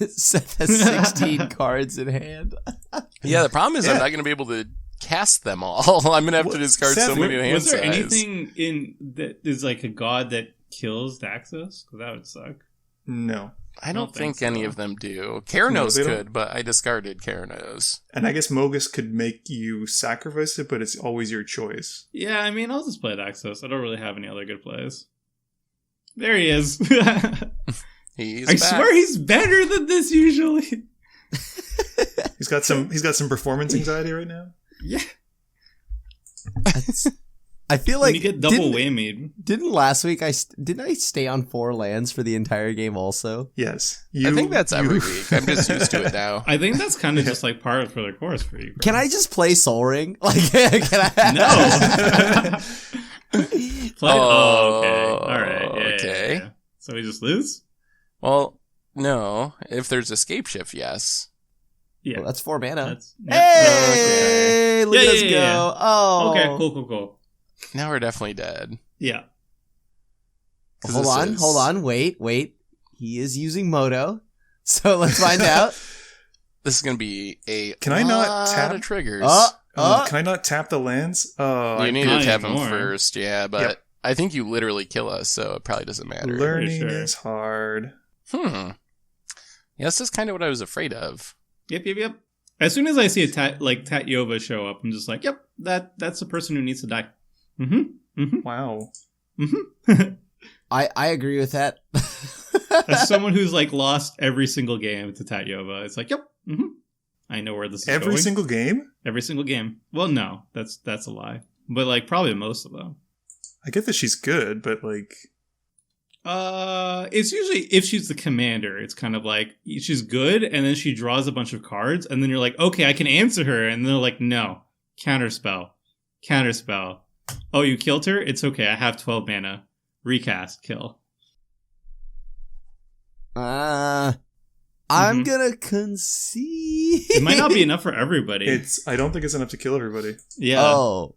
Seth has 16 cards in hand. Yeah, the problem is I'm Yeah. not going to be able to cast them all. I'm going to have to discard Seth, so many hand Was there size. anything in that is like a god that kills Daxos? Because that would suck. No. I don't think so. any of them do. Keranos No, they don't. could, but I discarded Keranos. And I guess Mogus could make you sacrifice it, but it's always your choice. Yeah, I mean, I'll just play Daxos. I don't really have any other good plays. There he is. He's I back. swear he's better than this usually. He's got some performance anxiety right now. Yeah. I feel When like you get double whammied. Didn't last week didn't I stay on 4 lands for the entire game also? Yes. I think that's every week. I'm just used to it now. I think that's kind of just like part for the course for you. Can I just play Soul Ring? Like, can I? No. Oh, okay. All right. Yeah, okay. yeah. So we just lose? Well, no. If there's escape shift, yes. Yeah. Well, that's 4 mana. That's, yeah. Hey, look Yeah, at us yeah, go! yeah. Oh, Okay, cool. Now we're definitely dead. Yeah. 'Cause Hold this on, is- wait. He is using Moto, so let's find out. This is going to be a Can I not lot tap? of triggers. Can I not tap the lands? Oh, you need can't to tap them anymore. first, yeah, but Yep. I think you literally kill us, so it probably doesn't matter. learning Pretty sure. is hard. Yeah, this is kind of what I was afraid of. Yep. As soon as I see a Tatyova show up, I'm just like, yep, that's the person who needs to die. Wow. I agree with that. As someone who's like lost every single game to Tatyova, it's like, yep. I know where this is Every going. single game? Every single game. Well, no, that's a lie. But like probably most of them. I get that she's good, but like... It's usually if she's the commander, it's kind of like she's good, and then she draws a bunch of cards, and then you're like, okay, I can answer her, and they're like, no, counterspell. Oh, you killed her? It's okay, I have 12 mana. Recast, kill. I'm gonna concede. It might not be enough for everybody. I don't think it's enough to kill everybody. Yeah. Oh.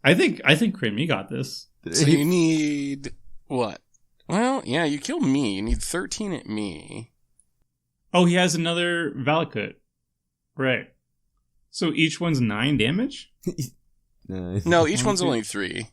I think Crim, you got this. So you need what? Well, yeah, you kill me. You need 13 at me. Oh, he has another Valakut. Right. So each one's 9 damage? No, each one's only 3.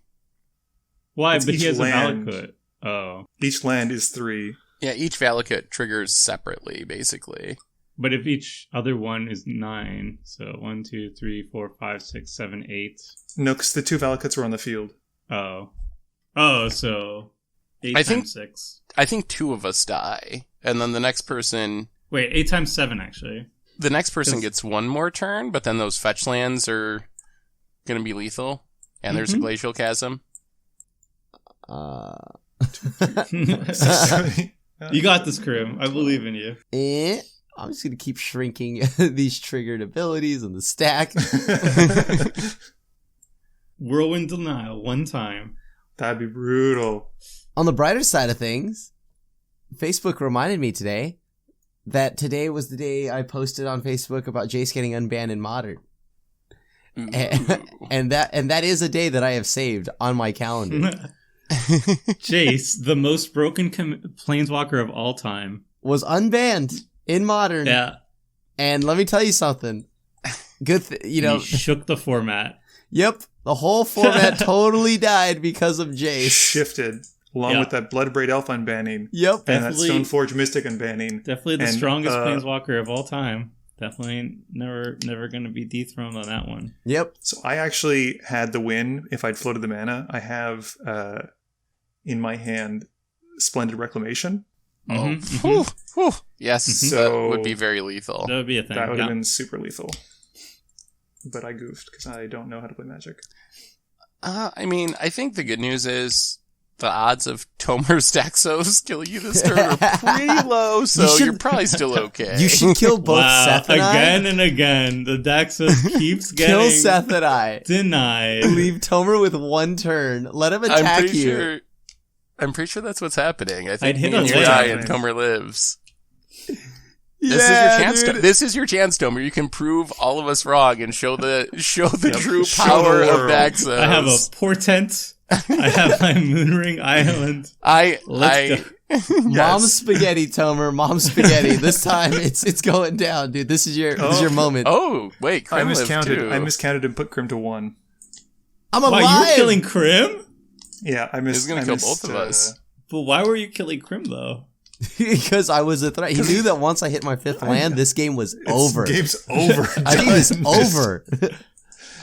Why? It's But he has land. a Valakut. Oh. Each land is 3. Yeah, each Valakut triggers separately, basically. But if each other one is 9, so 1, 2, 3, 4, 5, 6, 7, 8. No, because the 2 Valakuts were on the field. Oh, so 8 I times think- 6. I think 2 of us die, and then the next person... Wait, 8 times 7, actually. The next person Yes. gets 1 more turn, but then those fetch lands are going to be lethal, and there's a glacial chasm. You got this, Crim. I believe in you. I'm just gonna keep shrinking these triggered abilities in the stack. Whirlwind Denial, 1 time. That'd be brutal. On the brighter side of things, Facebook reminded me today that today was the day I posted on Facebook about Jace getting unbanned in Modern. And that is a day that I have saved on my calendar. Jace, the most broken planeswalker of all time. Was unbanned in Modern. Yeah. And let me tell you something. Good, He shook the format. Yep. The whole format totally died because of Jace. Shifted. Along with that Bloodbraid Elf unbanning. Yep. And that Definitely- Stoneforge Mystic unbanning. Definitely the And, strongest planeswalker of all time. Definitely never going to be dethroned on that one. Yep. So I actually had the win if I'd floated the mana. I have in my hand Splendid Reclamation. Whew. Yes, So- that would be very lethal. That would be a thing. That would yeah. have been super lethal. But I goofed because I don't know how to play Magic. I mean, I think the good news is the odds of Tomer's Daxos killing you this turn are pretty low, so you're probably still okay. You should kill both Wow, Seth and again I. and again, the Daxos keeps getting Kill Seth and I. denied. Leave Tomer with 1 turn. Let him attack you. I'm pretty sure that's what's happening. I I'd think hit me and a you leg. die and Tomer lives. This is Yeah, your chance. dude. This is your chance, Tomer. You can prove all of us wrong and show the true Show power the of world. Daxos. I have a portent. I have my Moonring Island. Let's go. Mom spaghetti, Tomer. Mom spaghetti. This time it's going down, dude. This is your moment. Oh wait, I Crim lived miscounted. too. I miscounted and put Crim to 1. I'm Wow, alive. you were killing Crim? Yeah, I missed. He's gonna I kill missed, both of us. But why were you killing Crim, though? Because I was a threat. He knew that once I hit my 5th land, this game was over. Game's over. I think it's over.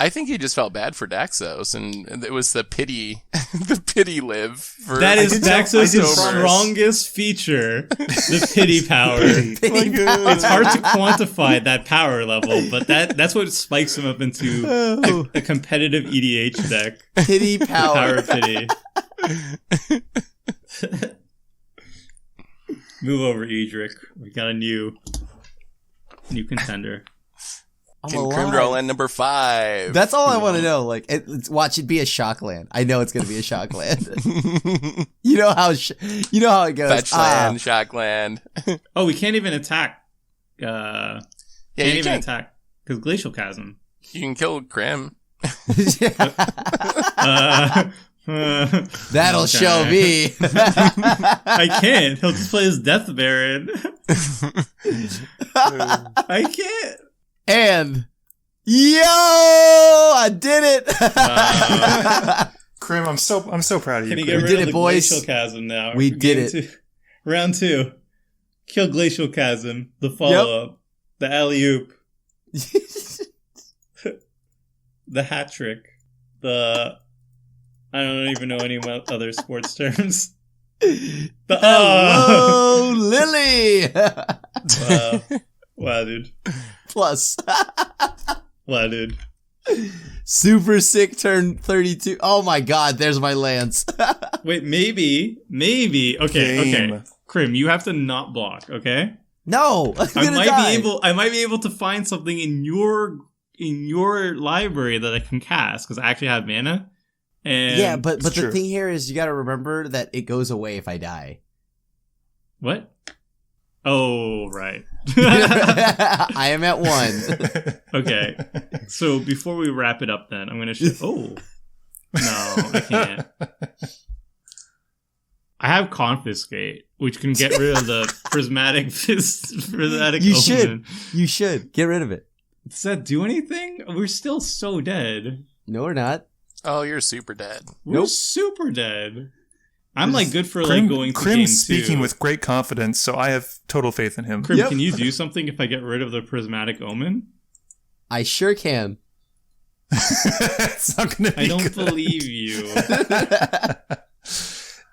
I think he just felt bad for Daxos, and it was the pity, the pity live. For That is Daxos' Tomer. strongest feature, the pity power. Pity power. It's hard to quantify that power level, but that's what spikes him up into a competitive EDH deck. Pity Power power. of pity. Move over, Edric. We got a new contender. I'm Can alive. Crim draw land number 5? That's all I want to know. Like, watch it be a shock land. I know it's gonna be a shock land. You know how it goes. Fetch land, shock land. Oh, we can't even attack. Yeah, Can't you even can. attack because Glacial Chasm. You can kill Crim. That'll Okay. show me. I can't. He'll just play his Death Baron. I can't. And I did it. Crim, I'm so proud of you. Can he Crim. get rid did of it, the boys. Glacial Chasm now? We did Game 2. Round 2. Kill Glacial Chasm. The follow-up. The alley-oop. The hat trick. I don't even know any other sports terms. Hello, Lily. Wow. Wow, dude. Plus. Wow, dude. Super sick turn 32. Oh my god, there's my lance. Wait, maybe. Okay. Game. Crim, you have to not block, okay? No, I might be able to find something in your library that I can cast because I actually have mana. And yeah, but the true. thing here is you got to remember that it goes away if I die. What? Oh, right. I am at 1. Okay. So before we wrap it up, then I'm gonna. Oh, no, I can't. I have Confiscate, which can get rid of the prismatic You omen. You should get rid of it. Does that do anything? We're still so dead. No, we're not. Oh, you're super dead. We're super dead. I'm like good for like going to Crim's game speaking 2. with great confidence, so I have total faith in him. Crim, Yep. can you do something if I get rid of the prismatic omen? I sure can. It's not going to be I don't good. believe you.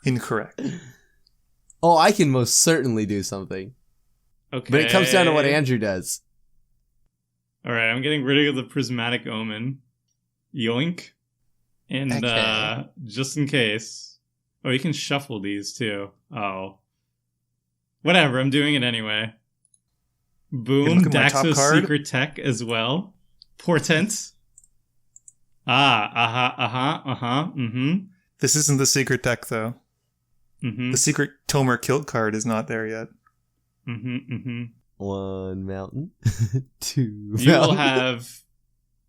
Incorrect. Oh, I can most certainly do something. Okay. But it comes down to what Andrew does. Alright, I'm getting rid of the prismatic omen. Yoink. And Okay. just in case. Oh, you can shuffle these too. Oh. Whatever, I'm doing it anyway. You Boom, look at my top Daxos card? Secret Tech as well. Portent. Mm-hmm. This isn't the secret deck, though. Mm-hmm. The secret Tomer Kilt card is not there yet. Mm-hmm. 1 mountain. 2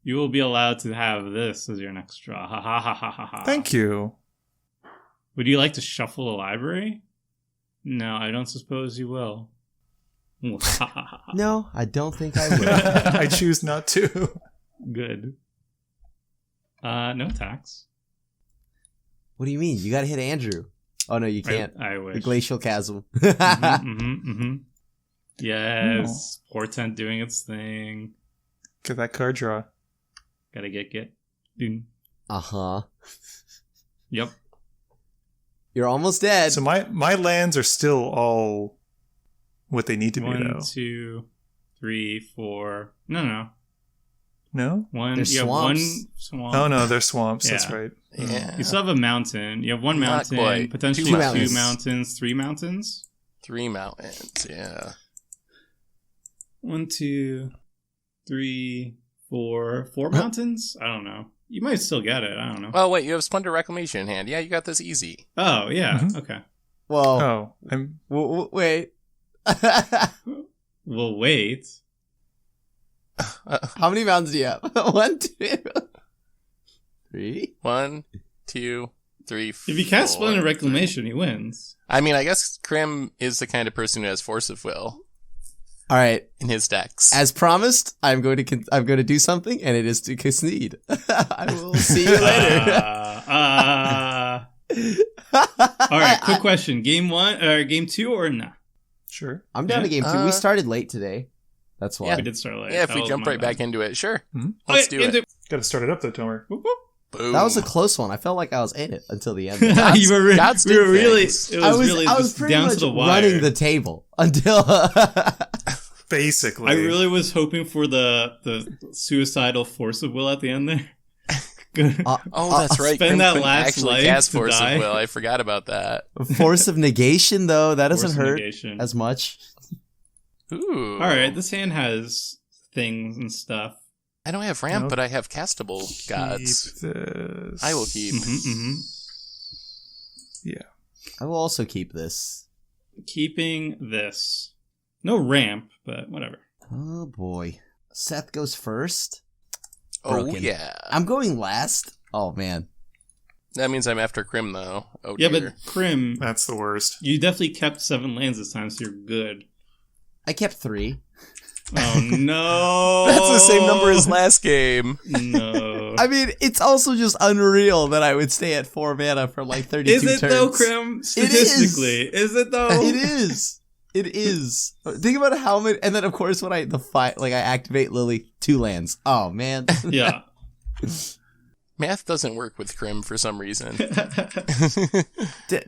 You will be allowed to have this as your next draw. Ha ha ha ha ha ha. Thank you. Would you like to shuffle a library? No, I don't suppose you will. No, I don't think I will. I choose not to. Good. No tax. What do you mean? You gotta hit Andrew. Oh no, you can't. I wish. The glacial chasm. Yes. Portent doing its thing. Get that card draw. Gotta get. Doom. Uh-huh. Yep. You're almost dead. So my lands are still all what they need to be, 1, though. 2, 3, 4. No. No? One. There's You have swamps. one swamp. Oh, no, they're swamps. That's Yeah. right. Yeah. You still have a mountain. You have one Not mountain, quite. potentially Two two mountains. mountains, 3 mountains. 3 mountains, yeah. 1, 2, 3, 4. 4 mountains? I don't know. You might still get it. I don't know. Oh, wait, you have Splendor Reclamation in hand. Yeah, you got this easy. Oh, yeah. Mhm. Okay. Whoa. Oh, Wait. Well, wait. How many mountains do you have? 1, 2, 3. 1, 2, 3, If you cast 4. Splendid Reclamation, he wins. I mean, I guess Crim is the kind of person who has Force of Will All right. in his decks. As promised, I'm going to do something, and it is to concede. I will see you later. All right, quick question. Game 1 or game 2 or nah? sure. I'm down to game 2. We started late today. That's why. Yeah. We did start late. Yeah, if That we was jump my right bad. back into it, sure. Mhm. Let's Okay, do it. Got to start it up, though, Tomer. Whoop, whoop. Boom. That was a close one. I felt like I was in it until the end. You were, God's we were did really. things. It was really I was just pretty down much to the wire. running the table until. Basically. I really was hoping for the suicidal force of will at the end there. Good. Oh, that's right. spend Crim that couldn't last actually life cast to Force die. of Will. I forgot about that. Force of negation, though, that doesn't Force of hurt negation. as much. Ooh. All right, this hand has things and stuff. I don't have ramp, Nope. but I have castable gods. Keep this. I will keep. Yeah. I will also keep this. Keeping this. No ramp, but whatever. Oh boy. Seth goes first. Oh, Broken. yeah. I'm going last. Oh man. That means I'm after Crim, though. Oh, Yeah, dear. but Crim, That's the worst. you definitely kept 7 lands this time, so you're good. I kept 3. Oh no! That's the same number as last game. No. I mean, it's also just unreal that I would stay at 4 mana for like 32 Is it turns. though, Crim? Statistically, is it though? It is. It is. Think about how many, and then of course when I activate Lily, 2 lands. Oh man. Yeah. Math doesn't work with Crim for some reason. Did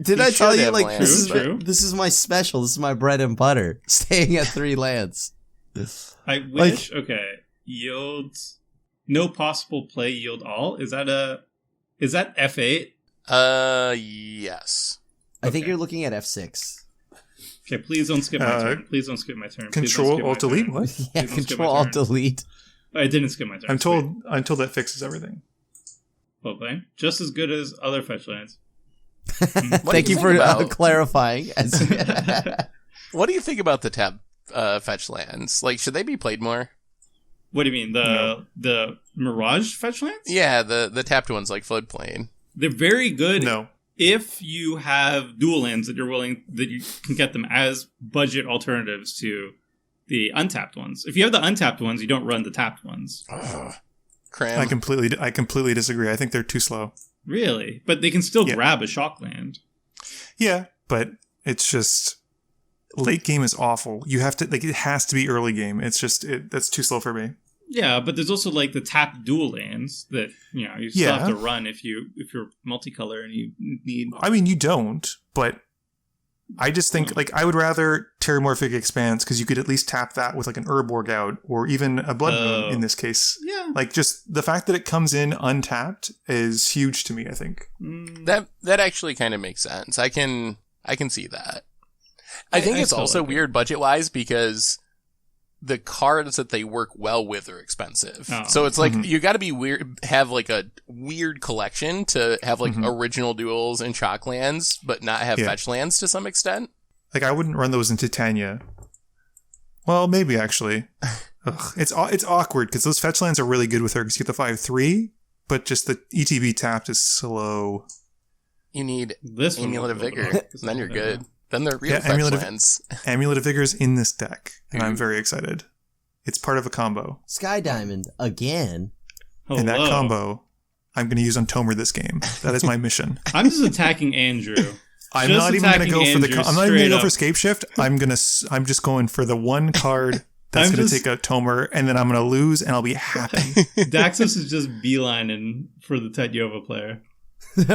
You I tell should you have like lands, True. this is my special. This is my bread and butter. Staying at 3 lands. I wish. Okay, yield. No possible play. Yield all. Is that F8? Yes. I think you're looking at F6. Okay, please don't skip my turn. Please don't skip my turn. Control Alt Delete. What? Yeah, Control Alt Delete. I didn't skip my turn. I'm told that fixes everything. Well played. Just as good as other fetch lands. Thank you for clarifying. What do you think about the tap fetch lands? Like, should they be played more? What do you mean? The Mirage fetch lands? Yeah, the tapped ones like Floodplain. They're very good. No. If you have dual lands that you can get them as budget alternatives to the untapped ones. If you have the untapped ones, you don't run the tapped ones. Crim. I completely disagree. I think they're too slow. Really? But they can still grab a shock land. Yeah, but it's just late game is awful. You have to it has to be early game. It's just that's too slow for me. Yeah, but there's also like the tapped dual lands that you still have to run if you're multicolor and you need. I mean, you don't, but I just think I would rather Terramorphic Expanse because you could at least tap that with like an Urborg out or even a Blood Moon in this case. Yeah, like just the fact that it comes in untapped is huge to me. I think that actually kind of makes sense. I can see that. I think it's also weird budget wise because the cards that they work well with are expensive. Oh. So it's like you got to be weird, have like a weird collection to have like original duels and shock lands, but not have fetch lands to some extent. Like I wouldn't run those in Titania. Well, maybe actually. It's awkward because those fetch lands are really good with her because you get the 5/3, but just the ETB tapped is slow. You need this Amulet of Vigor, and then you're good. Then they're real fetch lands. Amulet of Vigor is in this deck, and I'm very excited. It's part of a combo. Sky Diamond again. Hello. And that combo, I'm going to use on Tomer this game. That is my mission. I'm just attacking Andrew. I'm not even going to go for I'm not even going to go for Scape Shift. I'm just going for the one card that's going to take out Tomer, and then I'm going to lose, and I'll be happy. Daxos is just beelining for the Tetyova player.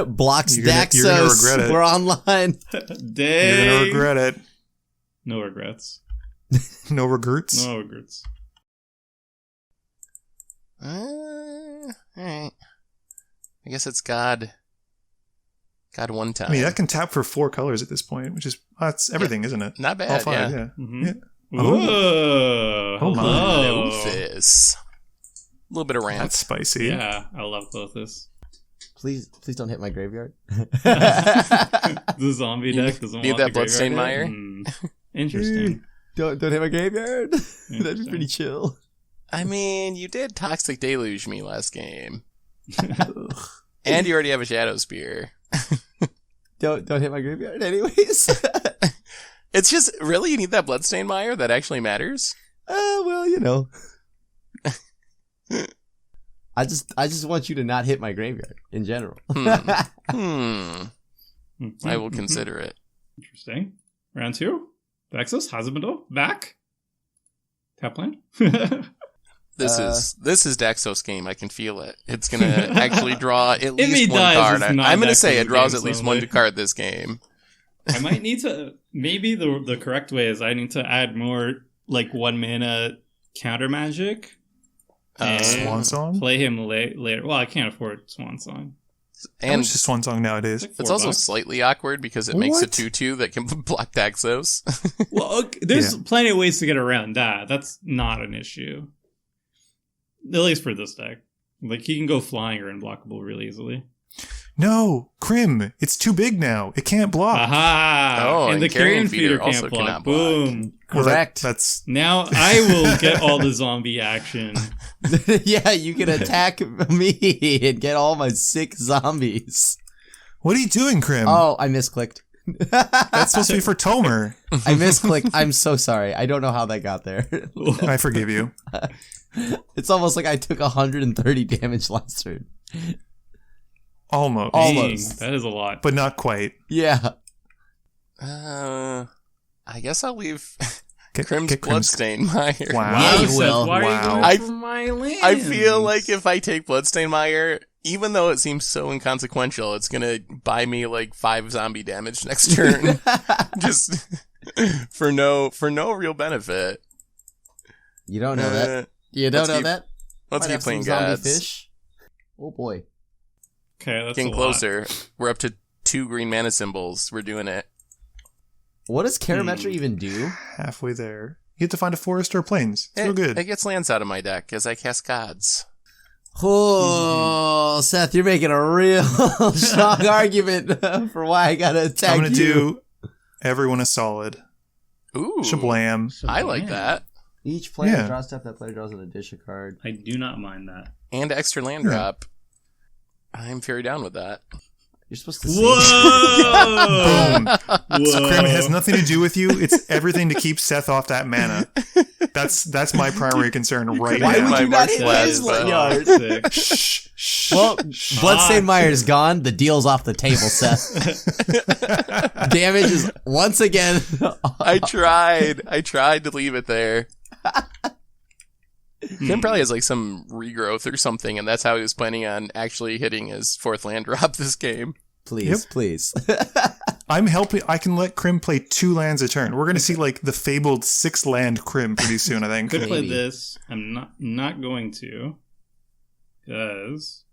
Blocks Daxos. You're gonna regret it. We're online. You're gonna regret it. No regrets. No regrets. No regrets. All right. I guess it's God one time. I mean, that can tap for 4 colors at this point, which is that's everything, isn't it? Not bad. All 5, yeah. Yeah. Oh, my! This. A little bit of rant. That's spicy. Yeah, I love both this. Please don't hit my graveyard. The zombie deck doesn't need that Bloodstained Mire. Interesting. Don't hit my graveyard. That'd be pretty chill. I mean, you did Toxic Deluge me last game, and you already have a Shadow Spear. Don't hit my graveyard, anyways. It's just really you need that Bloodstained Mire that actually matters. Well, you know. I just want you to not hit my graveyard in general. I will consider it. Interesting. Round 2. Daxos, husbando, back. Tap land. This is Daxos game. I can feel it. It's gonna actually draw at least one card. I'm gonna say it draws at least one card this game. I might need to. Maybe the correct way is I need to add more like 1 mana counter magic. Swan Song? Play him later. Well, I can't afford Swan Song. And it's just Swan Song nowadays. It's also slightly awkward because it makes a 2/2 that can block Daxos. Well, okay, there's plenty of ways to get around that. That's not an issue. At least for this deck. Like, he can go flying or unblockable really easily. No, Crim. It's too big now. It can't block. Aha! Oh, and the Carrion Feeder can't block. Boom. Correct. Well, that's now I will get all the zombie action. Yeah, you can attack me and get all my 6 zombies. What are you doing, Crim? Oh, I misclicked. That's supposed to be for Tomer. I misclicked. I'm so sorry. I don't know how that got there. I forgive you. It's almost like I took 130 damage last turn. Almost. That is a lot. But not quite. Yeah. I guess I'll leave Crim's Bloodstained Mire. Wow. Yeah, you will. Why are you going for my lands? I feel like if I take Bloodstained Mire, even though it seems so inconsequential, it's gonna buy me like 5 zombie damage next turn. Just for no real benefit. You don't know that. You don't know that. Let's Might keep have playing some zombie gods. fish. Oh boy. Okay, that's Getting a lot. closer. We're up to 2 green mana symbols. We're doing it. What does Karametra even do? Halfway there. You get to find a forest or plains. It's real good. It gets lands out of my deck as I cast gods. Oh, Seth, you're making a real strong argument for why I gotta attack I'm going to you. do everyone a solid. Ooh. Shablam. I like that. Each player Yeah. draws stuff, that player draws an addition card. I do not mind that. And extra land drop. I'm very down with that. You're supposed to say Whoa! Boom. Whoa! Crim, it has nothing to do with you. It's everything to keep Seth off that mana. That's my primary concern right Why now. would you not hit Mark his Flash, yard? Sick. Shh, shh. Well, Bloodstained Mire's gone. The deal's off the table, Seth. Damage is once again. I tried to leave it there. Tim probably has like some regrowth or something, and that's how he was planning on actually hitting his 4th land drop this game. Please, Yep. please. I'm helping. I can let Crim play 2 lands a turn. We're going to see like the fabled 6 land Crim pretty soon, I think. Could play Maybe. this. I'm not going to, because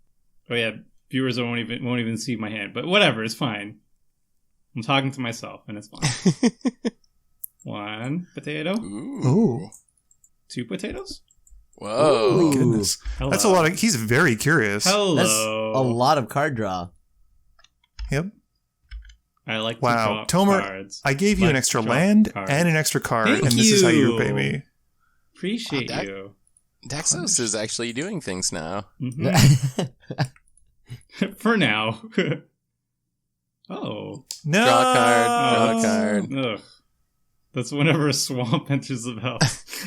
viewers won't even see my hand. But whatever, it's fine. I'm talking to myself, and it's fine. 1 potato, Ooh. 2 potatoes. Whoa. Ooh. Goodness. Hello. That's a lot of. He's very curious. Hello. That's a lot of card draw. Yep. I like Wow. to draw Tomer, cards. I gave you an Like extra draw land cards. and an extra card, Thank and this is how you you. repay me. Appreciate Oh, you. Daxos is actually doing things now. Mhm. For now. Oh. No. Draw card, draw Oh. card. Ugh. That's whenever a swamp enters the bell.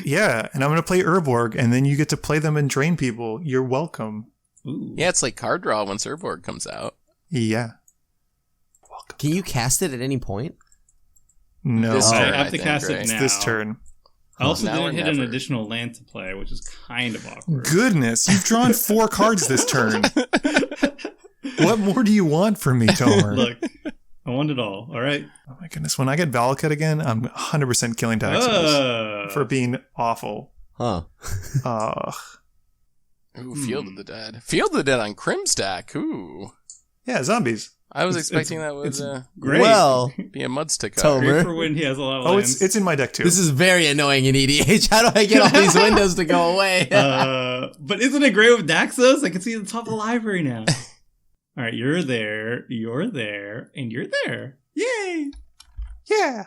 Yeah, and I'm going to play Urborg, and then you get to play them and drain people. You're welcome. Ooh. Yeah, it's like card draw once Urborg comes out. Yeah. Can you cast it at any point? No. This I turn, have I to think, cast right? it It's now. this turn. I also Now or didn't hit an never. additional land to play, which is kind of awkward. Goodness, you've drawn 4 cards this turn. What more do you want from me, Tomer? Look, I want it all right? Oh my goodness, when I get Valakut again, I'm 100% killing Daxos for being awful. Huh. Ugh. Ooh, Field of the Dead. Field of the Dead on Crim stack. Ooh. Yeah, zombies. I was It's- expecting that would it's great. Well, be a mudstick Tomer. card. Great for when he has a lot of Oh, lands. it's in my deck too. this is very annoying in EDH. How do I get all these windows to go away? But isn't it great with Daxos? I can see the top of the library now. All right, you're there, and you're there. Yay! yeah.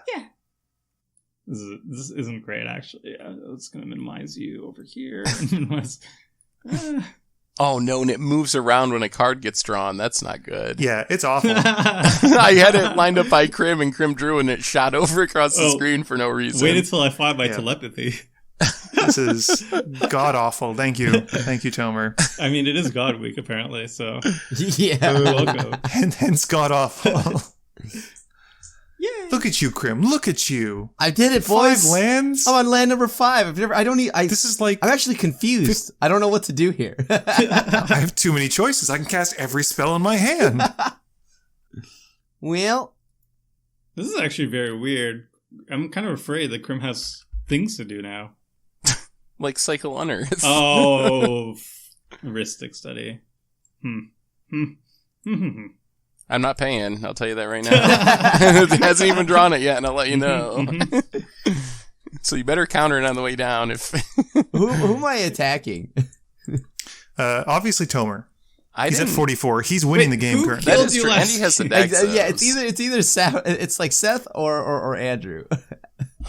This isn't great, actually. It's going to minimize you over here. Minimize. Oh no, and it moves around when a card gets drawn. That's not good. Yeah, it's awful. I had it lined up by Crim, and Crim drew, and it shot over across the Oh. screen for no reason. Wait until I find my Yeah. telepathy. This is god awful. Thank you, Tomer. I mean, it is God Week, apparently, so Yeah. you're welcome. And hence god awful. Yay! Look at you, Crim. Look at you. I did it, 5 boys. lands. I'm on land number 5. This is like I'm actually confused. I don't know what to do here. I have too many choices. I can cast every spell in my hand. Well, This is actually very weird. I'm kind of afraid that Crim has things to do now. Like Cycle Unearth. Oh, heuristic study. I'm not paying. I'll tell you that right now. It hasn't even drawn it yet, and I'll let you know. So you better counter it on the way down. If who am I attacking? Obviously, Tomer. I He's at didn't, 44. He's winning the game who currently. that killed is you true. And last he has the game? Daxos. Yeah, it's either Seth. It's like Seth or Andrew.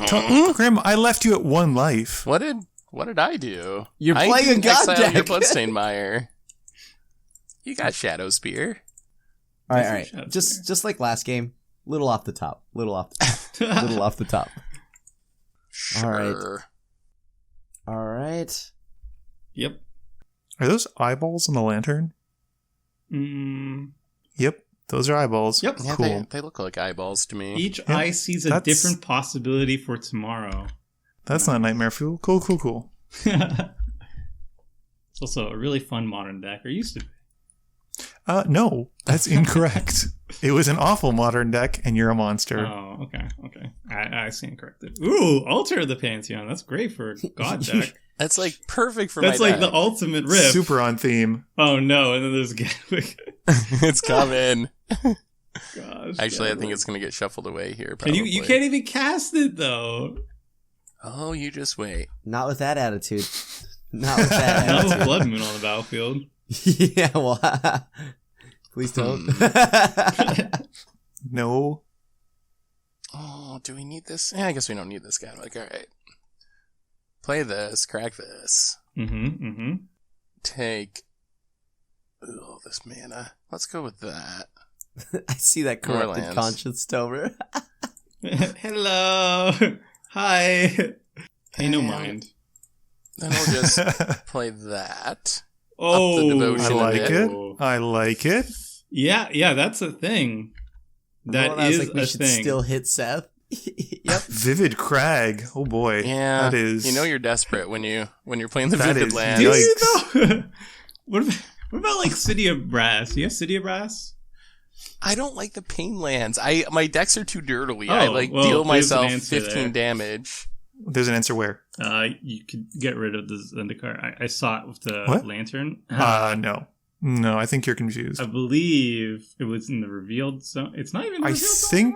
Crim, I left you at 1 life. What did I do? You're I playing a didn't god exile deck. your Bloodstained Mire. You got Shadow Spear. All That's right. a shot Just like last game, little off the top. Little off the top. Sure. All right. Yep. Are those eyeballs on the lantern? Yep, those are eyeballs. Yep. Yeah, Cool. they look like eyeballs to me. Each Yeah, eye sees a that's- different possibility for tomorrow. That's not Nightmare Fuel. Cool. It's also a really fun modern deck, or used to be. No, that's incorrect. It was an awful modern deck, and you're a monster. Oh, okay. I stand corrected. Ooh, Altar of the Pantheon. That's great for a god deck. That's like perfect for That's my like deck. the ultimate rip. Super on theme. Oh no, and then there's Gatwick. It's coming. Gosh. Actually, I think Gatwick. it's going to get shuffled away here, And probably. you can't even cast it though. Oh, you just wait. Not with that attitude. Not with that Not with attitude. Blood Moon on the battlefield. Yeah, well, please don't. No. Oh, do we need this? Yeah, I guess we don't need this guy. Like, all right. Play this, crack this. Take this mana. Let's go with that. I see that corrupted Moorlands. conscience, Tomer. Hello. Hi. Pay no mind. Then we'll just play that. Oh, the devotion I like of it. I like it. Yeah, that's a thing. That I was is like, we a should thing. still hit Seth. Yep. Vivid Crag. Oh boy. Yeah, That is. you know you're desperate when you're playing the That Vivid is Lands. Do yikes. you though? What about like City of Brass? Do you have City of Brass? I don't like the pain lands. My decks are too dirtily. Oh, I well, deal there's an myself answer 15 there. damage. There's an answer where? You could get rid of the Zendikar. I saw it with the What? lantern. No. No, I think you're confused. I believe it was in the revealed zone. It's not even in the I revealed zone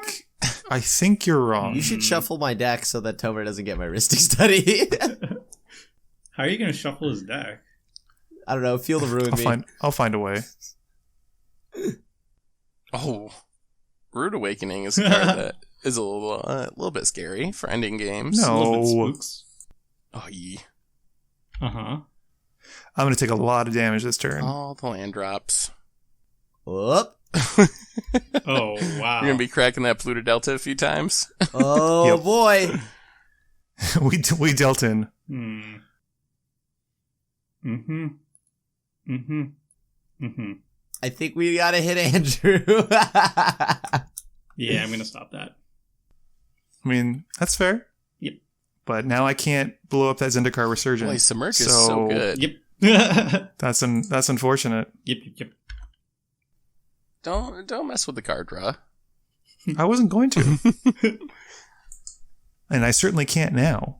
think you're wrong. You should shuffle my deck so that Tomer doesn't get my Ristic Study. How are you going to shuffle his deck? I don't know. Feel the ruin me. I'll find a way. Oh, Rude Awakening is a card that is a little bit scary for ending games. No. A little bit spooks. Oh, yeah. Uh-huh. I'm going to take a lot of damage this turn. All the land drops. Whoop. Oh, wow. You're going to be cracking that Pluto Delta a few times. Oh, Yep. boy. we dealt in. I think we gotta hit Andrew. Yeah, I'm going to stop that. I mean, that's fair. Yep. But now I can't blow up that Zendikar Resurgence. Boy, Samurk is so good. Yep. That's unfortunate. Yep. Don't mess with the card draw. I wasn't going to. And I certainly can't now.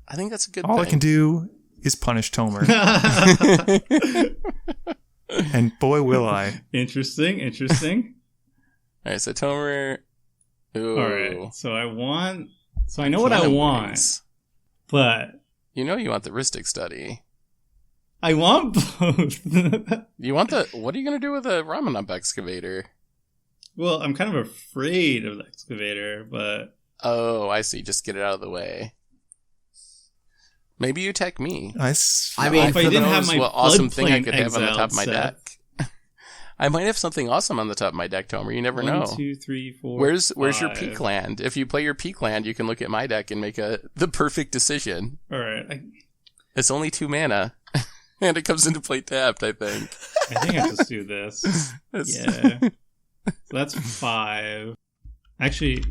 I think that's a good All thing. I can do is punish Tomer. And boy, will I. Interesting. All right, so Tomer. Ooh. All right. So I know what I want, Wings. but You know you want the Ristic Study. I want both. You want what are you going to do with a Ramanop Excavator? Well, I'm kind of afraid of the excavator, but Oh, I see. Just get it out of the way. Maybe you attack me. I mean, if for I didn't those- have my What awesome thing I floodplain could have on the top of my exiled, deck. I might have something awesome on the top of my deck, Tomer. You never know. 1, 2, 3, 4. Where's your 5. peak land? If you play your peak land, you can look at my deck and make the perfect decision. All right. It's only 2 mana, and it comes into play tapped. I think. I think I just do this. Yeah. So that's 5. Actually,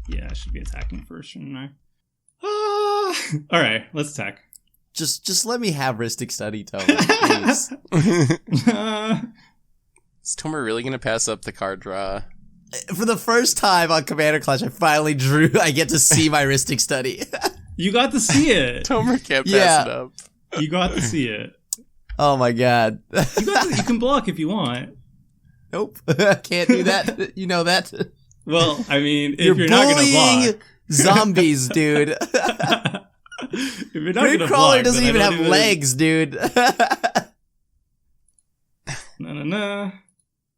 yeah, I should be attacking first, shouldn't I? All right, let's attack. Just let me have Ristic Study, Tomer, please. Is Tomer really going to pass up the card draw? For the first time on Commander Clash, I get to see my Ristic Study. You got to see it. Tomer can't pass Yeah. it up. You got to see it. Oh my god. You can block if you want. Nope. Can't do that. You know that. Well, I mean, if you're not going to bullying block. zombies, dude. If you're not going to Gridcrawler block, doesn't then I even don't have even- legs, dude. Na.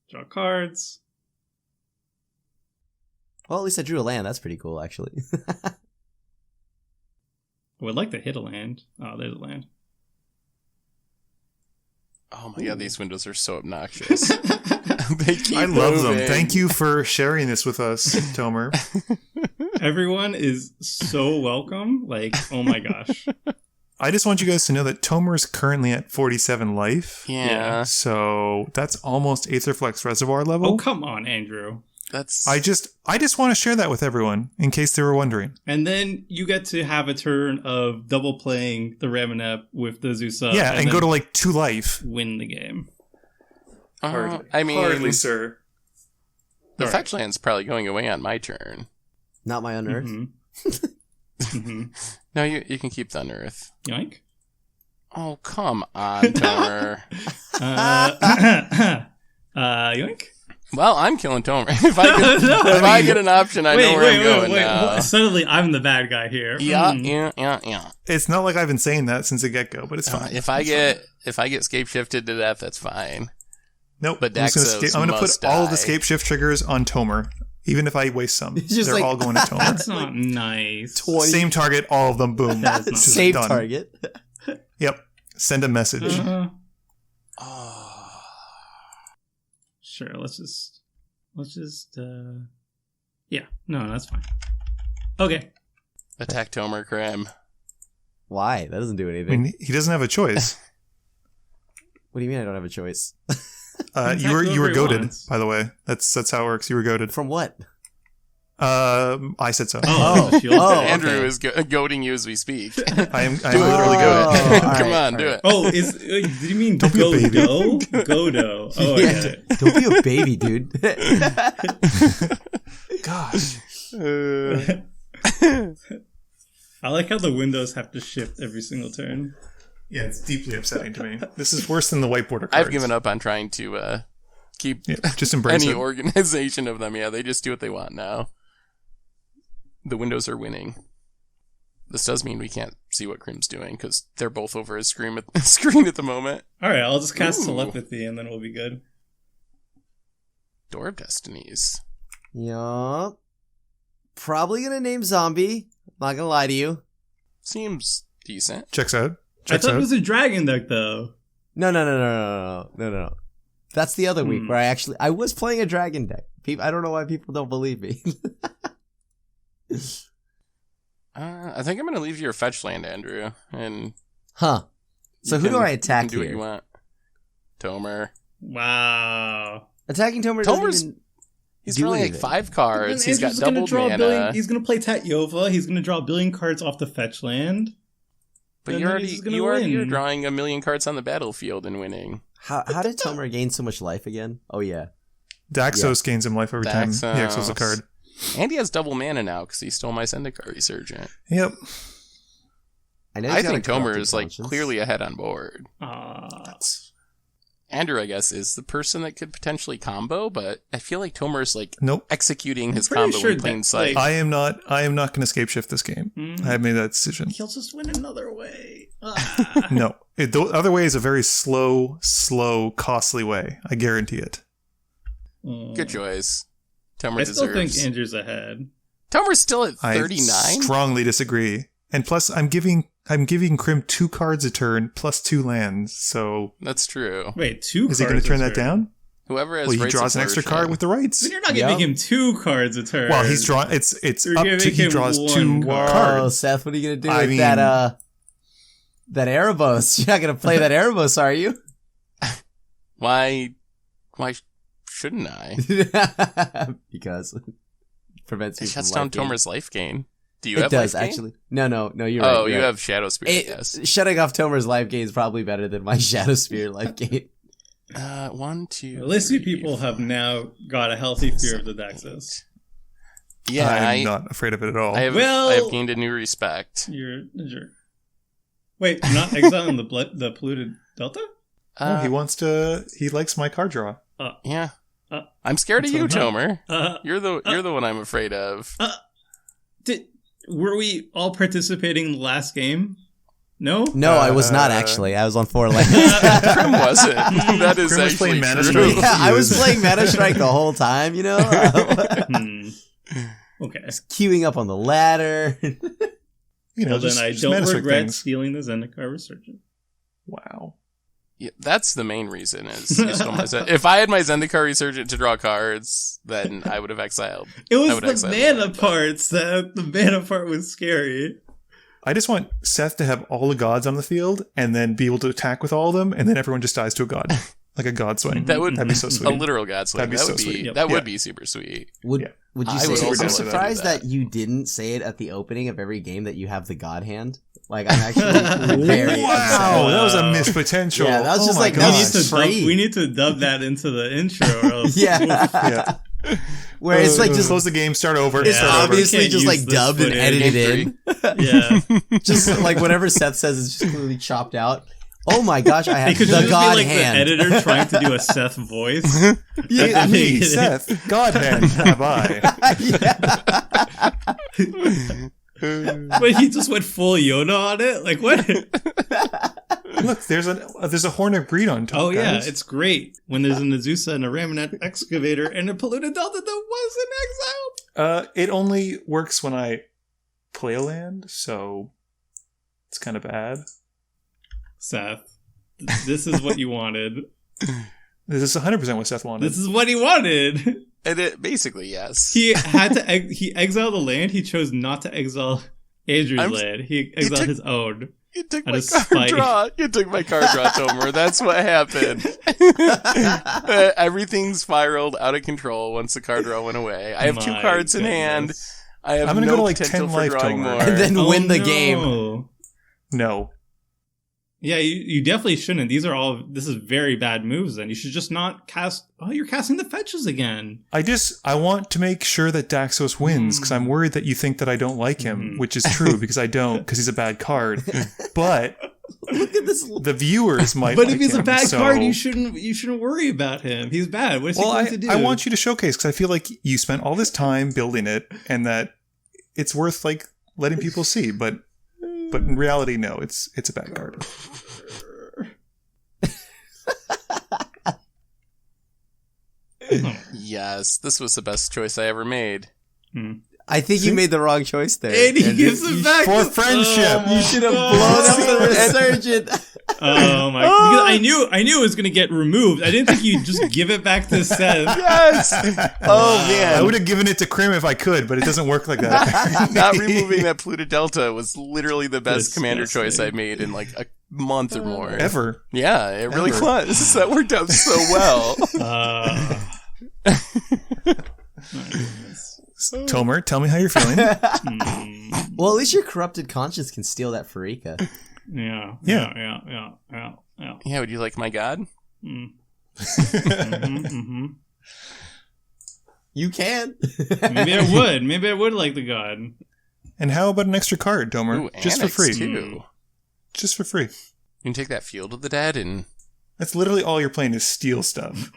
Draw cards. Well, at least I drew a land. That's pretty cool, actually. I would like to hit a land. Oh, there's a land. Oh my god, these windows are so obnoxious. They keep I love them. moving. Thank you for sharing this with us, Tomer. Everyone is so welcome. Like, oh my gosh. I just want you guys to know that Tomer is currently at 47 life. Yeah, So that's almost Aetherflex Reservoir level. Oh, come on, Andrew. that's. I just want to share that with everyone in case they were wondering. And then you get to have a turn of double playing the Ramanep with the Zeus up. Yeah, and then go to like 2 life. win the game. I mean, Hardly, sir. the All right. fetch land's probably going away on my turn. Not my unearth. Mhm. Mhm. No, you can keep Thunder Earth. Yoink. Oh, come on, Tomer. Yoink. Well, I'm killing Tomer. If I get an option, I know where I'm going now. Well, suddenly, I'm the bad guy here. Yeah. It's not like I've been saying that since the get-go, but it's fine. If I get scape shifted to death, that's fine. Nope. But I'm going to put all of the scape shift triggers on Tomer. Even if I waste some, they're all going to Tomer. That's not nice. 20. Same target, all of them, boom. Same target. Yep. Send a message. Uh-huh. Sure, let's just yeah, no, that's fine. Okay. Attack Tomer, Crim. Why? That doesn't do I anything. mean, he doesn't have a choice. What do you mean I don't have a choice? You were goated, by the way. That's how it works. You were goated. From what? I said so. Andrew okay. is goading you as we speak. I am literally goaded. Come on, do it. Oh, did you mean Don't be a baby. Godo? Oh, Yeah, don't be a baby, dude. Gosh. I like how the windows have to shift every single turn. Yeah, it's deeply upsetting to me. This is worse than the whiteboard cards. I've given up on trying to keep just embrace any it. organization of them. Yeah, they just do what they want now. The windows are winning. This does mean we can't see what Crim's doing because they're both over his screen at the moment. All right, I'll just cast Ooh. telepathy and then we'll be good. Door of Destinies. Yup. Probably gonna name zombie. Not gonna lie to you. Seems decent. Checks out. I thought it was a dragon deck though. No. That's the other week where I was playing a dragon deck. I don't know why people don't believe me. I think I'm going to leave your fetch land, Andrew. And So who do I attack you can do here? what you want. Tomer. Wow. Attacking Tomer doesn't He's do drawing like anything. 5 cards. He's got Andrew's gonna double draw mana. He's going to play Tatyova. He's going to draw a billion cards off the fetch land. But And you then he's gonna already win. are drawing a million cards on the battlefield and winning. How did Tomer gain so much life again? Oh yeah. Daxos gains him life every time he Daxos. exils a card. And he has double mana now because he stole my Zendikar Resurgent. Yep. I think Tomer is like clearly ahead on board. Andrew, I guess, is the person that could potentially combo, but I feel like Tomer is like executing his pretty combo sure in plain that, sight. like- I am not going to escape shift this game. I have made that decision. He'll just win another way. No. The other way is a very slow, costly way. I guarantee it. Good choice. Tomer I still deserves. think Andrew's ahead. Tomer's still at I 39? strongly disagree. And plus, I'm giving Crim 2 cards a turn plus 2 lands. So That's true. Wait, 2 cards. is he going to turn that a turn? down? Whoever has Well, he rights draws of an extra flourishing. card with the rights. Then you're not giving him 2 cards a turn. Well, he's drawn. It's You're up giving to he him draws 1 2 card. Oh, cards. Seth, what are you gonna do I with mean- that Erebos? You're not gonna play that Erebos, are you? Why shouldn't I? Because it prevents you It from shuts down life gain. Tomer's life gain. Do you It have does life gain? actually. No, you're right. Oh, you're you right. have Shadow Spirit, yes. Shutting off Tomer's life gain is probably better than my Shadow Spirit life gain. 1, 2. At least you 3, people have 4, now got a healthy fear of the Daxos. Yeah, I'm not afraid of it at all. I have gained a new respect. You're a jerk. Wait, not exiling the polluted Delta? No, he likes my card draw. Yeah. I'm scared of you, Tomer. You're the one I'm afraid of. Were we all participating in the last game? No? No, I was not actually. I was on 4 lands. Crim wasn't. That is Crim was actually playing Mana true. Strike. Yeah, I was playing Mana Strike the whole time, you know? Okay. Queuing up on the ladder. Well, then I just don't Mana Strike regret things. stealing the Zendikar Resurgent. Wow. Yeah, that's the main reason. If I had my Zendikar Resurgent to draw cards, then I would have exiled. It was would the exile mana that, but- parts that the mana part was scary. I just want Seth to have all the gods on the field and then be able to attack with all of them, and then everyone just dies to a god. Like a god swing. That'd be so sweet. A literal god swing. That'd be That so would be sweet. that would Yeah. be super sweet. Would Yeah. you I say would I'm also surprised do that. that you didn't say it at the opening of every game that you have the god hand? Like, I'm actually very Wow, upset. that was a missed potential. Yeah, that was just my like, gosh. We need to free. we need to dub that into the intro. Or else Yeah. Yeah. Where it's like just close the game, start over. It's start over. obviously just like dubbed and edited in. Yeah. Just like whatever Seth says is just clearly chopped out. Oh my gosh, I have the God be like hand. The editor trying to do a Seth voice. Yeah, me, Seth, God hand have I. But he just went full Yoda on it? Like, what? Look, there's a Hornet breed on top. Oh, yeah, guys. it's great. When there's an Azusa and a Ramonette Excavator and a Polluted Delta that wasn't exiled. It only works when I play a land, so it's kind of bad. Seth, this is what you wanted. This is 100% what Seth wanted. This is what he wanted. And it basically, yes. He had to he exiled the land. He chose not to exile Andrew's land. He exiled his own. You took out my of card spite. draw. You took my card draw, Tomer. That's what happened. Everything spiraled out of control once the card draw went away. I have 2 cards in hand. I have I'm gonna no go to like potential 10 for life, drawing Tomer. more. And then win the game. No. Yeah, you definitely shouldn't. This is very bad moves then. You should just not cast... Oh, you're casting the fetches again. I want to make sure that Daxos wins, because I'm worried that you think that I don't like him, which is true, because I don't, because he's a bad card. But... Look at this. The viewers might But like if he's him, a bad so... card, you shouldn't worry about him. He's bad. What is he going to do? I want you to showcase, because I feel like you spent all this time building it, and that it's worth, like, letting people see. But in reality, no, it's a bad card. Yes, this was the best choice I ever made. I think you made the wrong choice there. And he gives it back for friendship. You should have blown up the Resurgent. Oh my! Because I knew it was going to get removed. I didn't think you'd just give it back to Seth. Yes. Oh man, I would have given it to Crim if I could, but it doesn't work like that. Not removing that polluted delta was literally the best Disgusting. commander choice I made in like a month or more. Ever. Yeah, it really was. That worked out so well. Tomer, tell me how you're feeling. Well, at least your corrupted conscience can steal that Farika. Yeah. Yeah, would you like my god? You can. Maybe I would like the god. And how about an extra card, Tomer? Ooh, just for Annex, free. too. Just for free. You can take that Field of the Dead and... That's literally all you're playing is steal stuff.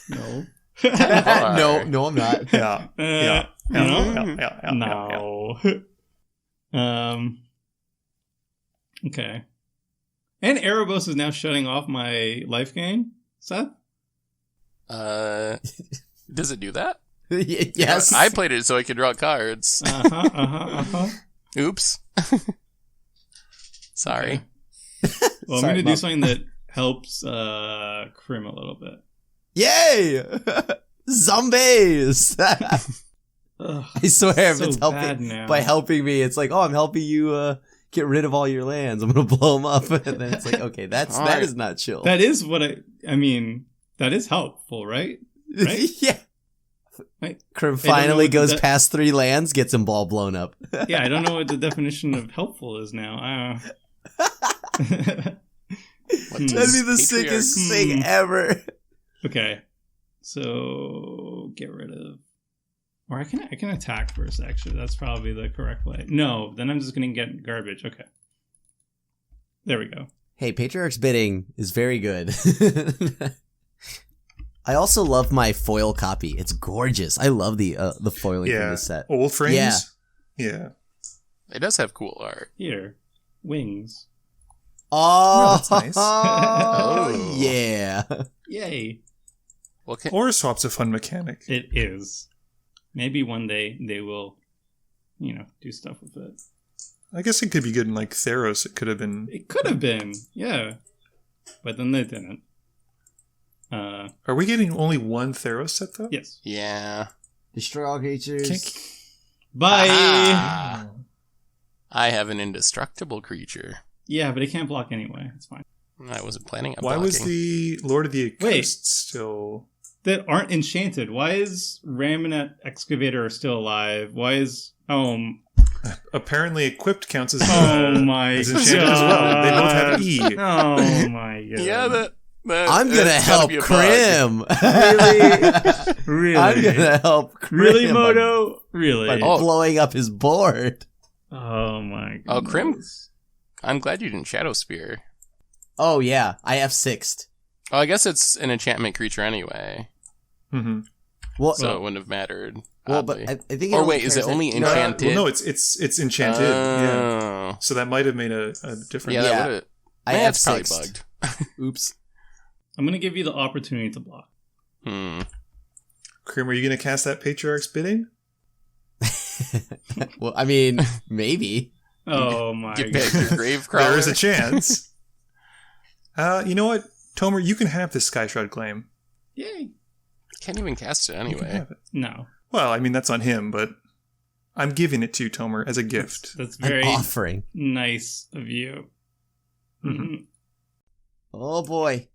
No. No, I'm not. Yeah. No. Okay. And Erebos is now shutting off my life gain, Seth? Does it do that? Yes. I played it so I could draw cards. Oops. Sorry. Okay. Well, I'm Sorry, going to do Mom. something that helps Crim a little bit. Yay! Zombies! I swear, if so it's bad helping now. by helping me, it's like, oh, I'm helping you get rid of all your lands. I'm gonna blow them up, and then it's like, okay, that is not chill. That is what I mean. That is helpful, right? Right? Yeah. Right. Crim I don't know finally what goes that- past 3 lands, gets them all blown up. Yeah, I don't know what the definition of helpful is now. What That'd does be the Patriarch- sickest thing ever. Okay, so get rid of, or I can attack first. Actually, that's probably the correct way. No, then I'm just gonna get garbage. Okay, there we go. Hey, Patriarch's bidding is very good. I also love my foil copy. It's gorgeous. I love the foiling from this set. Old frames? Yeah. Yeah. It does have cool art. Here, wings. Oh, that's nice. Oh. Yeah. Yay! Or swap's a fun mechanic. It is. Maybe one day they will, do stuff with it. I guess it could be good in like Theros. It could have been. It could have been, yeah, but then they didn't. Are we getting only one Theros set though? Yes. Yeah. Destroy all creatures. Bye. Ah. I have an indestructible creature. Yeah, but it can't block anyway. It's fine. I wasn't planning on Why blocking. was the Lord of the Accursed Wait. still? That aren't enchanted. Why is Ramonette Excavator still alive? Why is Apparently, equipped counts as oh my as enchanted as well. They both have E. Oh my god. Yeah, I'm gonna help Crim. Really? I'm gonna help Crim. Really, Moto? Really? By blowing up his board. Oh my god. Oh, Crim. I'm glad you didn't Shadow Spear. Oh yeah, I F6'd. Oh, I guess it's an enchantment creature anyway. Mm-hmm. Well, So it wouldn't have mattered. well, but oddly. I think. Or wait, is it only enchanted? Well, no, it's enchanted. Yeah. So that might have made a difference. Yeah, that would have. I That's probably F6'd. bugged. Oops. I'm gonna give you the opportunity to block. Crim, are you going to cast that Patriarch's Bidding? Well, I mean, maybe. Oh my Get god. back your grave crawler. There is a chance. You know what, Tomer, you can have this Sky Shroud claim. Yay. Can't even cast it You can anyway. have it. No. Well, I mean, that's on him, but I'm giving it to you, Tomer, as a gift. That's An very offering. nice of you. Mhm. Oh boy.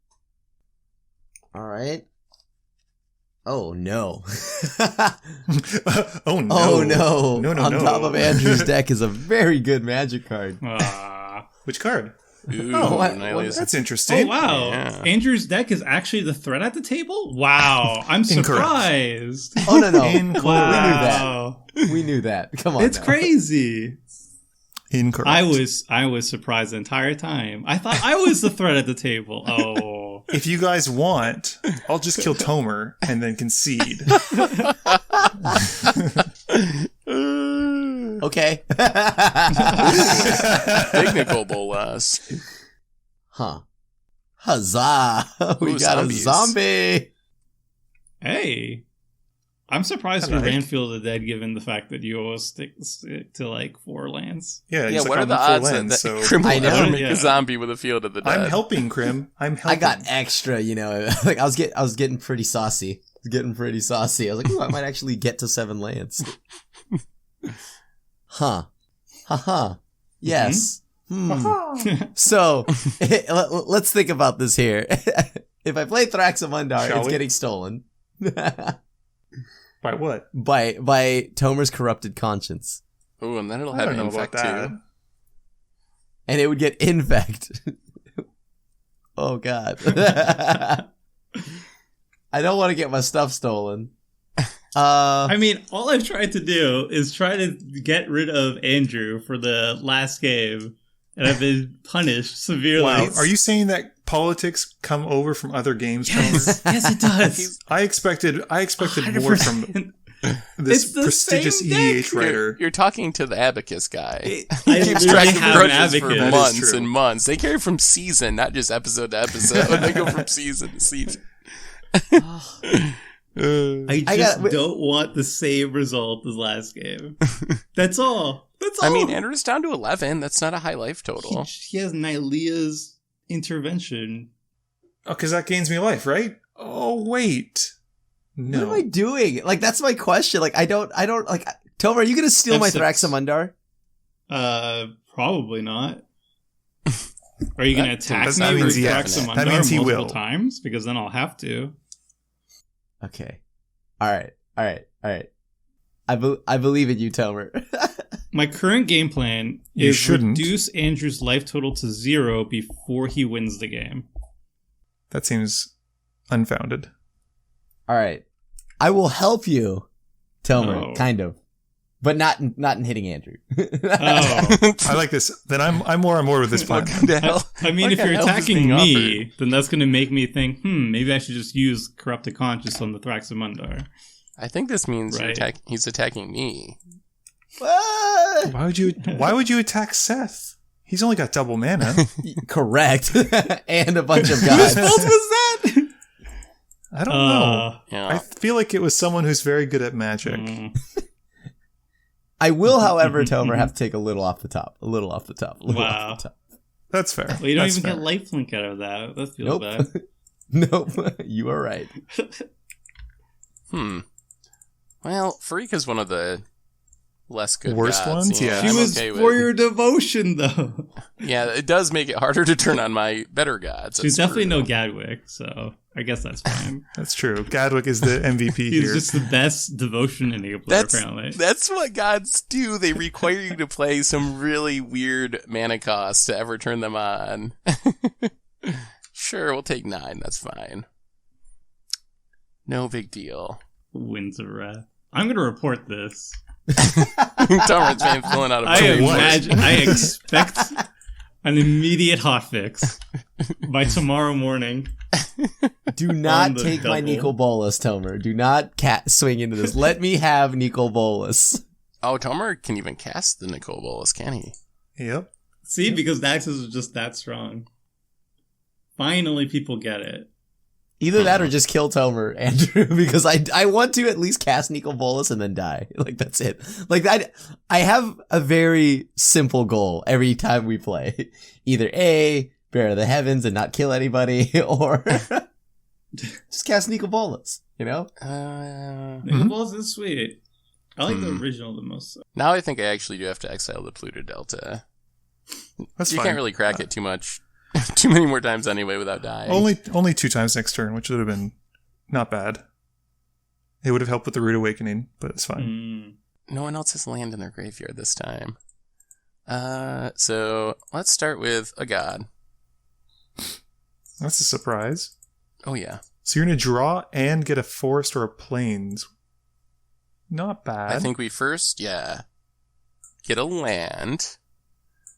All right. Oh no. Oh no. Oh no. No, On top of Andrew's deck is a very good magic card. Which card? Ooh, Oh, what- Nihilius. That's Oh interesting. wow. Yeah. Andrew's deck is actually the threat at the table? Wow. I'm Incorrect. surprised. Oh no. Incorrect. Wow. We knew that. Come on. It's now. crazy. Incorrect. I was surprised the entire time. I thought I was the threat at the table. Oh. If you guys want, I'll just kill Tomer and then concede. Okay. Big Nicol Bolas. Huh. Huzzah. We Ooh, got zombies. a zombie. Hey. I'm surprised we ran Field of the Dead given the fact that you always stick to like 4 lands. Yeah, Yeah, he's what like are the on full odds land, that so Crim will I know. ever make Yeah. a zombie with a Field of the Dead? I'm helping, Crim. I'm helping. I got extra, you know. Like I was getting pretty saucy. I was like, ooh, I might actually get to 7 lands. Huh. Haha. Yes. So, let's think about this here. If I play Thraximundar, Shall it's we? getting stolen. By what? by Tomer's corrupted conscience. Ooh, and then it'll I have don't know about infect that. too. And it would get infect. Oh god. I don't want to get my stuff stolen. I mean, all I've tried to do is try to get rid of Andrew for the last game, and I've been punished severely. Wow. Are you saying that politics come over from other games, Tomer? Yes, it does. I expected more from 100%. this It's the prestigious same deck. EDH writer. You're talking to the abacus guy. I Keeps literally track of have an grudges for abacus. That is months true. and months. They carry from season, not just episode to episode. They go from season to season. I just don't want the same result as last game. That's all. That's all. I mean, Andrew's down to 11. That's not a high life total. he has Nylea's intervention. Oh, because that gains me life, right? Oh, wait. What am No. I doing? Like, that's my question. Like, I don't, like, Tomer, are you gonna steal my F6. Thraximundar? Probably not. Are you going to attack that me means with yes. Thraximundar That means he multiple will. times? Because then I'll have to. Okay. Alright. I believe in you, Tomer. My current game plan You is shouldn't. reduce Andrew's life total to 0 before he wins the game. That seems unfounded. Alright. I will help you, Tomer, Oh. kind of. But not in hitting Andrew. Oh. I like this. Then I'm more on board with this plan. What kind of hell? I mean, What if kind you're of hell is attacking being me, offered? then that's going to make me think, maybe I should just use Corrupted Conscience on the Thraximundar. I think this means Right. he's attacking me. Ah! Why would you attack Seth? He's only got double mana. Correct. And a bunch of Whose guys. fault was that? I don't know. Yeah. I feel like it was someone who's very good at magic. I will, however, Tomer, have to take a little off the top. Wow. That's fair. Well, you don't That's even fair. get lifelink out of that. That feels Nope. bad. Nope. You are right. Well, Freak is one of the less good Worst gods, ones? you know, Yeah. She I'm was okay for with. your devotion, though. Yeah, it does make it harder to turn on my better gods. She's That's definitely true. no Gadwick, so I guess that's fine. That's true. Gadwick is the MVP He's here. just the best devotion enabler, apparently. That's what gods do. They require you to play some really weird mana cost to ever turn them on. Sure, we'll take 9. That's fine. No big deal. Winds of Wrath. I'm going to report this. Tomer's been filling out a I expect an immediate hotfix by tomorrow morning. Do not take my Nicol Bolas, Tomer. Do not swing into this. Let me have Nicol Bolas. Oh, Tomer can even cast the Nicol Bolas, can he? Yep. See, because Daxos is just that strong. Finally, people get it. Either that or just kill Tomer, Andrew, because I want to at least cast Nicol Bolas and then die. Like, that's it. Like, I have a very simple goal every time we play. Either A, Bear the Heavens and not kill anybody, or just cast Nicol Bolas, you know? Nicol Bolas is sweet. I like the original the most. Now I think I actually do have to exile the Pluto Delta. That's you fine. Can't really crack it too much. Too many more times anyway without dying. Only 2 times next turn, which would have been not bad. It would have helped with the Rude Awakening, but it's fine. No one else has land in their graveyard this time. So let's start with a god. That's a surprise. Oh yeah. So you're going to draw and get a forest or a plains. Not bad. I think we first, get a land.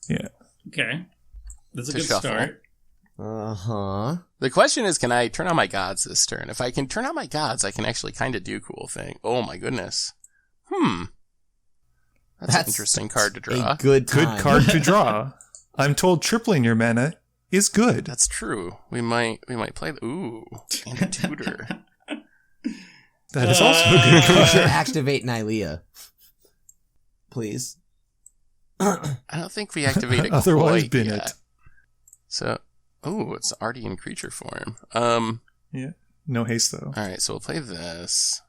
Yeah. Okay. That's a good shuffle. start. Uh-huh. The question is, can I turn on my gods this turn? If I can turn on my gods, I can actually kind of do cool thing. Oh my goodness. That's an interesting card to draw. A good card to draw. I'm told tripling your mana is good. That's true. We might play and a tutor. That is also a good We card. should activate Nylea. Please. I don't think we activated Otherwise quite bin yet. it. So, it's already in creature form. Yeah. No haste, though. All right, so we'll play this.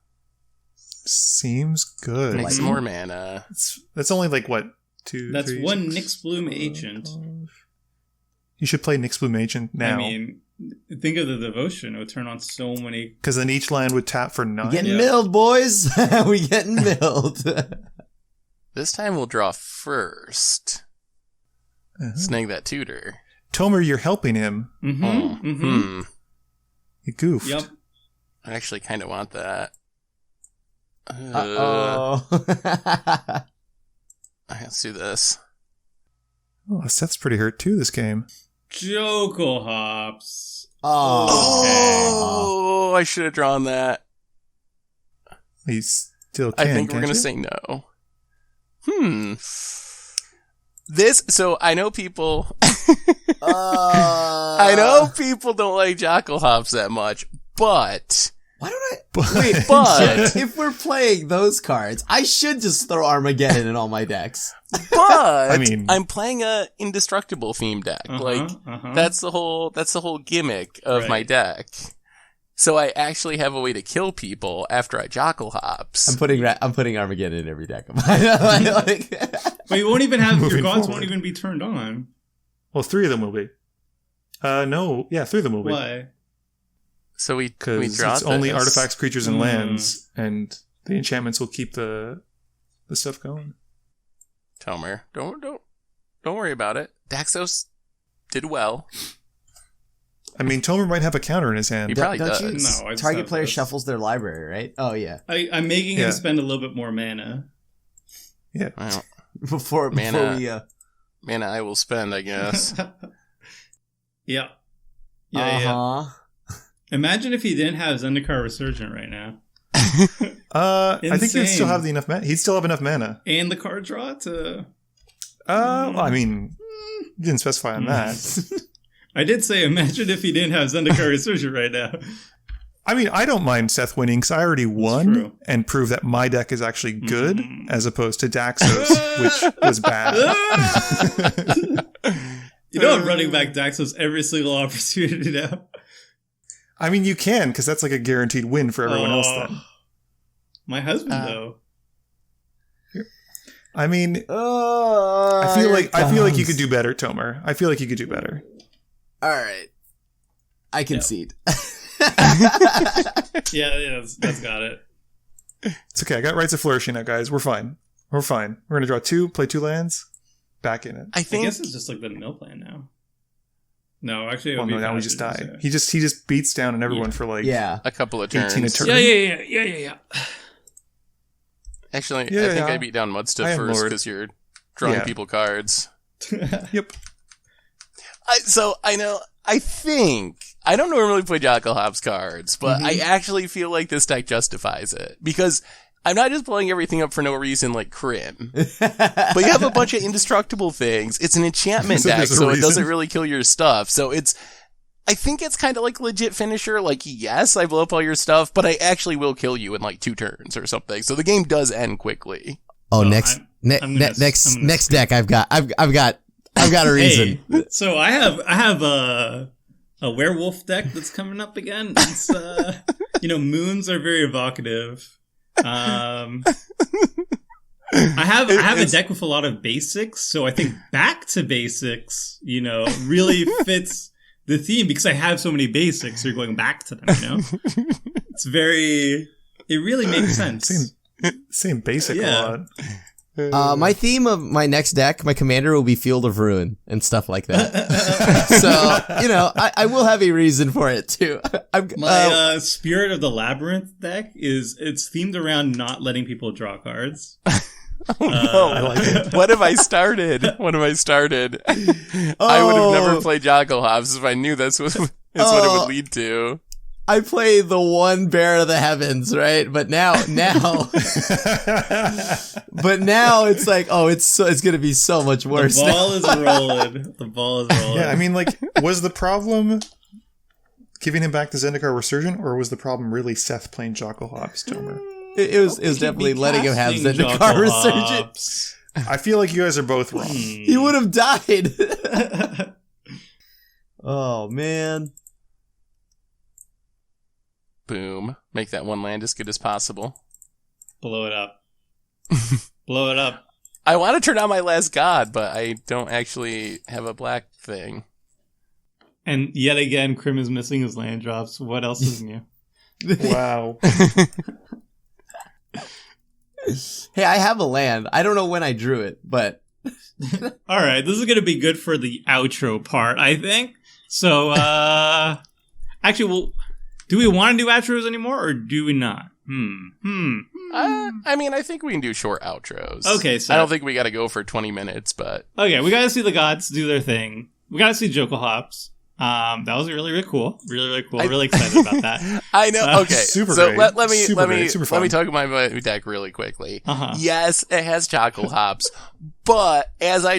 Seems good. Make some more mana. That's only like, what, 2, That's 3, one 6, Nyxbloom Agent. You should play Nyxbloom Agent now. I mean, think of the devotion. It would turn on so many. Because then each land would tap for 9. We getting milled, boys. We getting milled. This time we'll draw first. Snag that tutor. Tomer, you're helping him. Mm-hmm. You goofed. Yep. I actually kind of want that. Uh-oh. Let's do this. Oh, Seth's pretty hurt too this game. Joko Hops. Oh, I should have drawn that. He still can. I think we're going to say no. So I know people. I know people don't like Jackal Hops that much, but. Why don't I? Wait, but if we're playing those cards, I should just throw Armageddon in all my decks. But I mean, I'm playing a indestructible theme deck. That's the whole gimmick of my deck. So I actually have a way to kill people after I Jackal Hops. I'm putting Armageddon in every deck of mine. But you won't even have your gods forward. won't even be turned on. Well, 3 of them will be. 3 of them will be. Why? So we draw it's only this. artifacts, creatures, and lands, and the enchantments will keep the stuff going. Tomer, don't worry about it. Daxos did well. I mean, Tomer might have a counter in his hand. He probably Don't does. you? No, I just Target have player this. shuffles their library, right? Oh yeah. I'm making him spend a little bit more mana. Yeah. Well, Before Mana. we mana I will spend, I guess. Yeah. Yeah. Imagine if he didn't have Zendikar Resurgent right now. I think he'd still Insane. have enough mana. He'd still have enough mana. And the card draw to... Well, I mean, you didn't specify on that. I did say, imagine if he didn't have Zendikar Resurgent right now. I mean, I don't mind Seth winning because I already won and proved that my deck is actually good as opposed to Daxos, which was bad. You know I'm running back Daxos every single opportunity now. I mean, you can because that's like a guaranteed win for everyone else then. My husband, though. I mean, I feel like you could do better, Tomer. I feel like you could do better. All right. I concede. Yeah, that's got it. It's okay. I got Rites of Flourishing now, guys. We're fine. We're going to draw 2, play 2 lands, back in it. I I think guess it's just like the mill plan now. No, actually, well, no, now we just die. He just beats down on everyone for like a couple of turns. 18 a turn. Yeah. Actually, I think I beat down Mudstuff first because you're drawing people cards. Yep. So I know. I don't normally play Jackalhop's cards, but I actually feel like this deck justifies it because I'm not just blowing everything up for no reason like Crim, but you have a bunch of indestructible things. It's an enchantment deck, so it doesn't really kill your stuff. So I think it's kind of like legit finisher. Like, yes, I blow up all your stuff, but I actually will kill you in like 2 turns or something. So the game does end quickly. Oh, next deck I've got a reason. Hey, so I have a werewolf deck that's coming up again. It's moons are very evocative. I have a deck with a lot of basics, so I think back to basics, really fits the theme because I have so many basics. So you're going back to them, it really makes sense. Same basic a lot. My theme of my next deck, my commander will be Field of Ruin and stuff like that. So, I will have a reason for it too. My Spirit of the Labyrinth deck it's themed around not letting people draw cards. No. I like it. What have I started? I would have never played Jackalhops if I knew this was what it would lead to. I play the one Bear of the Heavens, right? But now it's like, it's gonna be so much worse. The ball is rolling. Yeah, I mean, like, was the problem giving him back the Zendikar Resurgent, or was the problem really Seth playing Jackalhops, Tomer? It was definitely letting him have Zendikar Resurgent. I feel like you guys are both wrong. He would have died. Oh man. Boom. Make that one land as good as possible. Blow it up. Blow it up. I want to turn on my last god, but I don't actually have a black thing. And yet again, Crim is missing his land drops. What else is new? Wow. Hey, I have a land. I don't know when I drew it, but... All right, this is going to be good for the outro part, I think. So, actually, do we want to do outros anymore, or do we not? I mean, I think we can do short outros. Okay, so... I don't think we got to go for 20 minutes, but... Okay, we got to see the gods do their thing. We got to see Jocalhops. That was really, really cool. Really, really cool. I'm really excited about that. I know. Okay, super so great. let me talk about my deck really quickly. Yes, it has Jocalhops, but as I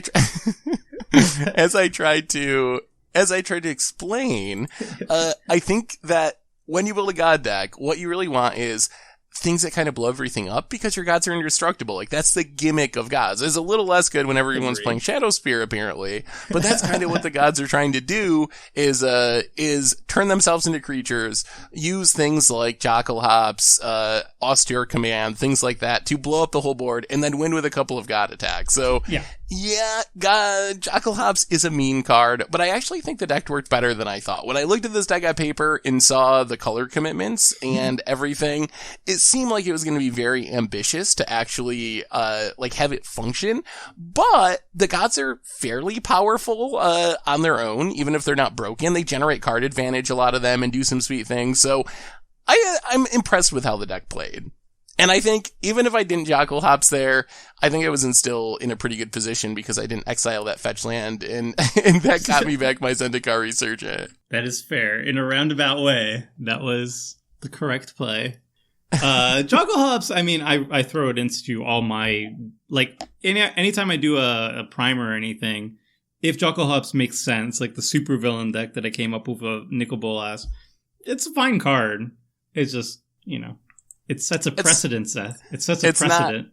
tried to explain, I think that when you build a god deck, what you really want is things that kind of blow everything up because your gods are indestructible. Like, that's the gimmick of gods. It's a little less good when everyone's playing Shadowspear, apparently. But that's kind of what the gods are trying to do is turn themselves into creatures, use things like Jackalhops, Austere Command, things like that to blow up the whole board and then win with a couple of god attacks. So, Jackalhops is a mean card, but I actually think the deck worked better than I thought. When I looked at this deck on paper and saw the color commitments and everything, it seemed like it was going to be very ambitious to actually, have it function. But the gods are fairly powerful, on their own, even if they're not broken. They generate card advantage, a lot of them, and do some sweet things. So I'm impressed with how the deck played. And I think even if I didn't Jackalhops there, I think I was still in a pretty good position because I didn't exile that fetch land, and that got me back my Zendikar Resurgent. That is fair. In a roundabout way, that was the correct play. Jockalhops, I mean, I throw it into all my, anytime I do a primer or anything, if Jockalhops makes sense, like the super villain deck that I came up with Nicol Bolas, it's a fine card. It's just, it sets a precedent, Seth. It sets a precedent.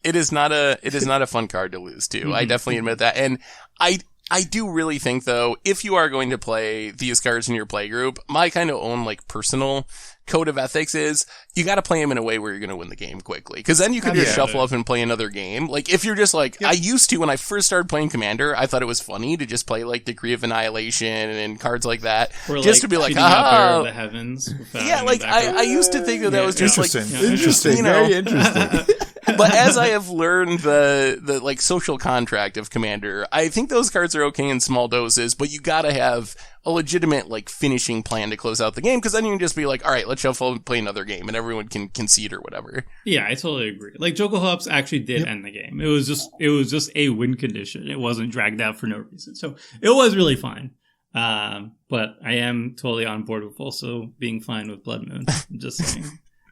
It is not a fun card to lose to. Mm-hmm. I definitely admit that. And I do really think, though, if you are going to play these cards in your play group, my kind of own, personal code of ethics is you got to play them in a way where you're going to win the game quickly. Because then you can just shuffle up and play another game. Like, if you're just I used to, when I first started playing Commander, I thought it was funny to just play, Decree of Annihilation and cards like that. Or, just to be like, Bear of the Heavens. I used to think that was just Interesting. Very interesting. But as I have learned the like social contract of Commander, I think those cards are okay in small doses, but you gotta have a legitimate like finishing plan to close out the game, because then you can just be like, all right, let's shuffle and play another game, and everyone can concede or whatever. Yeah, I totally agree. Like Joko Hubs actually did end the game. It was just a win condition. It wasn't dragged out for no reason. So it was really fine. But I am totally on board with also being fine with Blood Moon.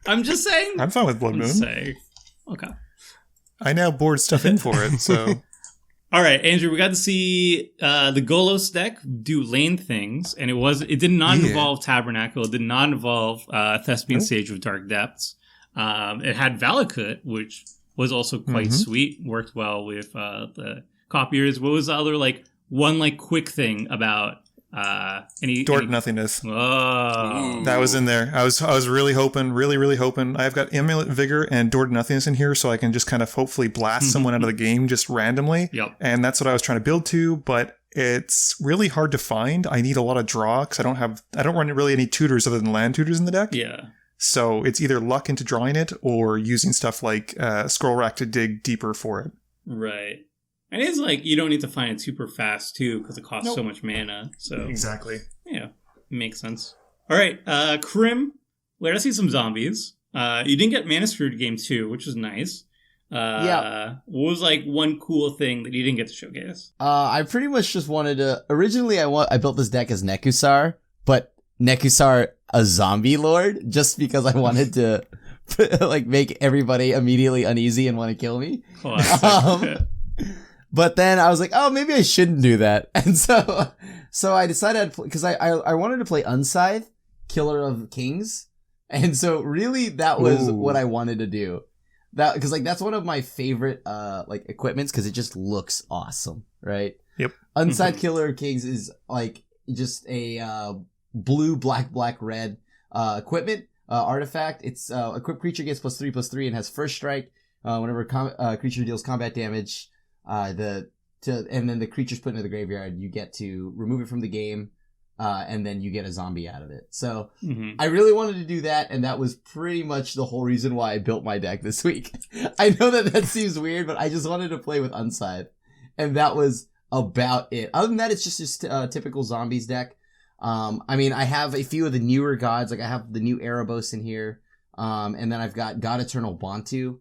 I'm just saying. I'm fine with Blood Moon. Saying. Okay. I now board stuff in for it, so. All right, Andrew, we got to see the Golos deck do lane things, and it did not involve Tabernacle. It did not involve Thespian Sage of Dark Depths. It had Valakut, which was also quite sweet. Worked well with the copiers. What was the other one quick thing about Dort Nothingness? Oh, that was in there. I was really hoping. I've got Amulet Vigor and Dort Nothingness in here, so I can just kind of hopefully blast someone out of the game just randomly. Yep. And that's what I was trying to build to, but it's really hard to find. I need a lot of draw because I don't run really any tutors other than land tutors in the deck. Yeah. So it's either luck into drawing it or using stuff like Scroll Rack to dig deeper for it. Right. And it's you don't need to find it super fast, too, because it costs so much mana. So exactly. Yeah, makes sense. All right, Crim, let us see some zombies. You didn't get Mana Screwed game 2, which is nice. What was one cool thing that you didn't get to showcase? I pretty much just wanted to... Originally, I built this deck as Nekusar, but Nekusar a zombie lord, just because I wanted to make everybody immediately uneasy and want to kill me. But then I was like, oh, maybe I shouldn't do that. And so I decided, because I wanted to play Unscythe, Killer of Kings. And so really that was what I wanted to do. Because that's one of my favorite equipments, because it just looks awesome, right? Yep. Unscythe Killer of Kings is just a blue, black, red equipment artifact. It's equipped creature gets +3/+3 and has first strike whenever creature deals combat damage. And then the creature's put into the graveyard, you get to remove it from the game, and then you get a zombie out of it. So I really wanted to do that, and that was pretty much the whole reason why I built my deck this week. I know that seems weird, but I just wanted to play with Unscythe, and that was about it. Other than that, it's just a typical zombies deck. I have a few of the newer gods, I have the new Erebos in here, and then I've got God Eternal Bantu.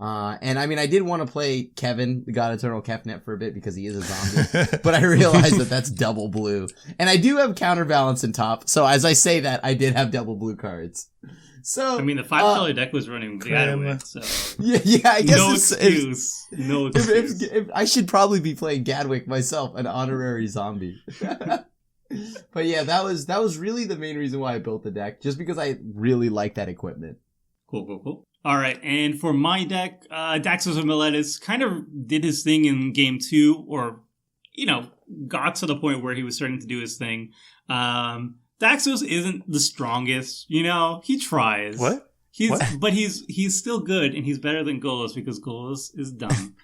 I did want to play Kevin, the God Eternal Kefnet, for a bit because he is a zombie, but I realized that that's double blue. And I do have Counterbalance in top, so as I say that, I did have double blue cards. So the 5-color deck was running Gadwick, so... Yeah, I guess No excuse. If I should probably be playing Gadwick myself, an honorary zombie. But yeah, that was really the main reason why I built the deck, just because I really like that equipment. Cool. All right, and for my deck, Daxos of Meletis kind of did his thing in game 2, or, got to the point where he was starting to do his thing. Daxos isn't the strongest, he tries. What? But he's still good, and he's better than Golos, because Golos is dumb.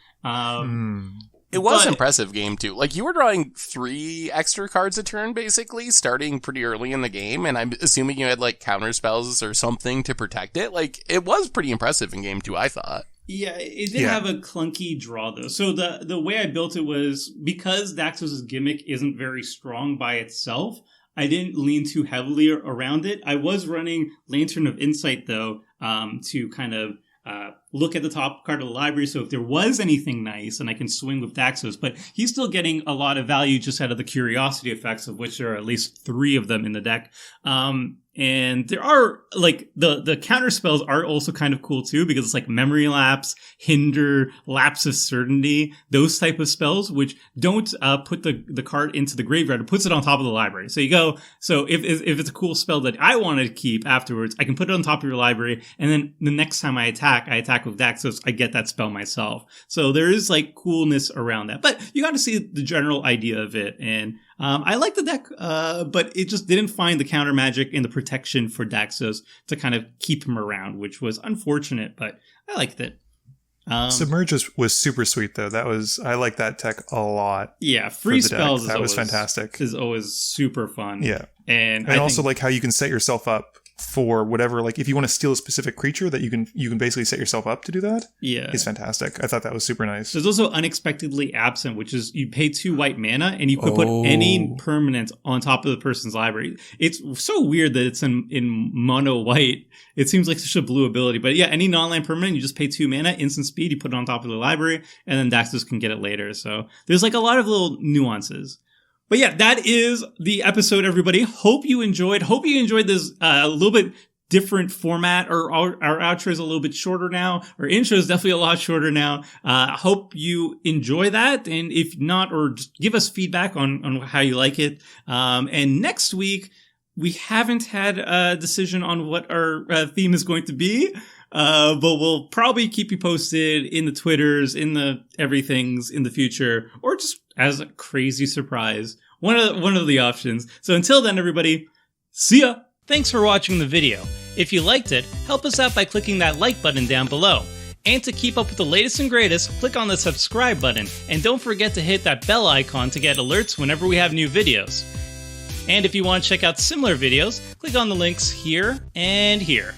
It was impressive game 2. You were drawing 3 extra cards a turn, basically, starting pretty early in the game, and I'm assuming you had, counter spells or something to protect it. It was pretty impressive in game 2, I thought. Yeah, it did have a clunky draw, though. So the way I built it was, because Daxos' gimmick isn't very strong by itself, I didn't lean too heavily around it. I was running Lantern of Insight, though, to kind of look at the top card of the library, so if there was anything nice, and I can swing with Daxos, but he's still getting a lot of value just out of the curiosity effects, of which there are at least 3 of them in the deck. And there are, the counter spells are also kind of cool too, because it's Memory Lapse, Hinder, Lapse of Certainty, those type of spells, which don't put the card into the graveyard, it puts it on top of the library. So if it's a cool spell that I want to keep afterwards, I can put it on top of your library, and then the next time I attack with Daxos, I get that spell myself. So there is coolness around that. But you got to see the general idea of it, and I like the deck, but it just didn't find the counter magic and the protection for Daxos to kind of keep him around, which was unfortunate, but I liked it. Submerge was super sweet, though. I like that tech a lot. Yeah, free spells was fantastic. Is always super fun. Yeah. And I also like how you can set yourself up for whatever, like if you want to steal a specific creature that you can basically set yourself up to do that. Yeah. Is fantastic. I thought that was super nice. There's also Unexpectedly Absent, which is you pay 2 white mana and you could put any permanent on top of the person's library. It's so weird that it's in mono white. It seems like such a blue ability. But yeah, any non-land permanent, you just pay 2 mana, instant speed, you put it on top of the library, and then Daxos can get it later. So there's like a lot of little nuances. But yeah, that is the episode, everybody. Hope you enjoyed this a little bit different format. Our outro is a little bit shorter now. Our intro is definitely a lot shorter now. Hope you enjoy that. And if not, or just give us feedback on how you like it. And next week, we haven't had a decision on what our theme is going to be. But we'll probably keep you posted in the Twitters, in the everythings in the future, or just as a crazy surprise. One of the options. So until then, everybody, see ya! Thanks for watching the video. If you liked it, help us out by clicking that like button down below. And to keep up with the latest and greatest, click on the subscribe button. And don't forget to hit that bell icon to get alerts whenever we have new videos. And if you want to check out similar videos, click on the links here and here.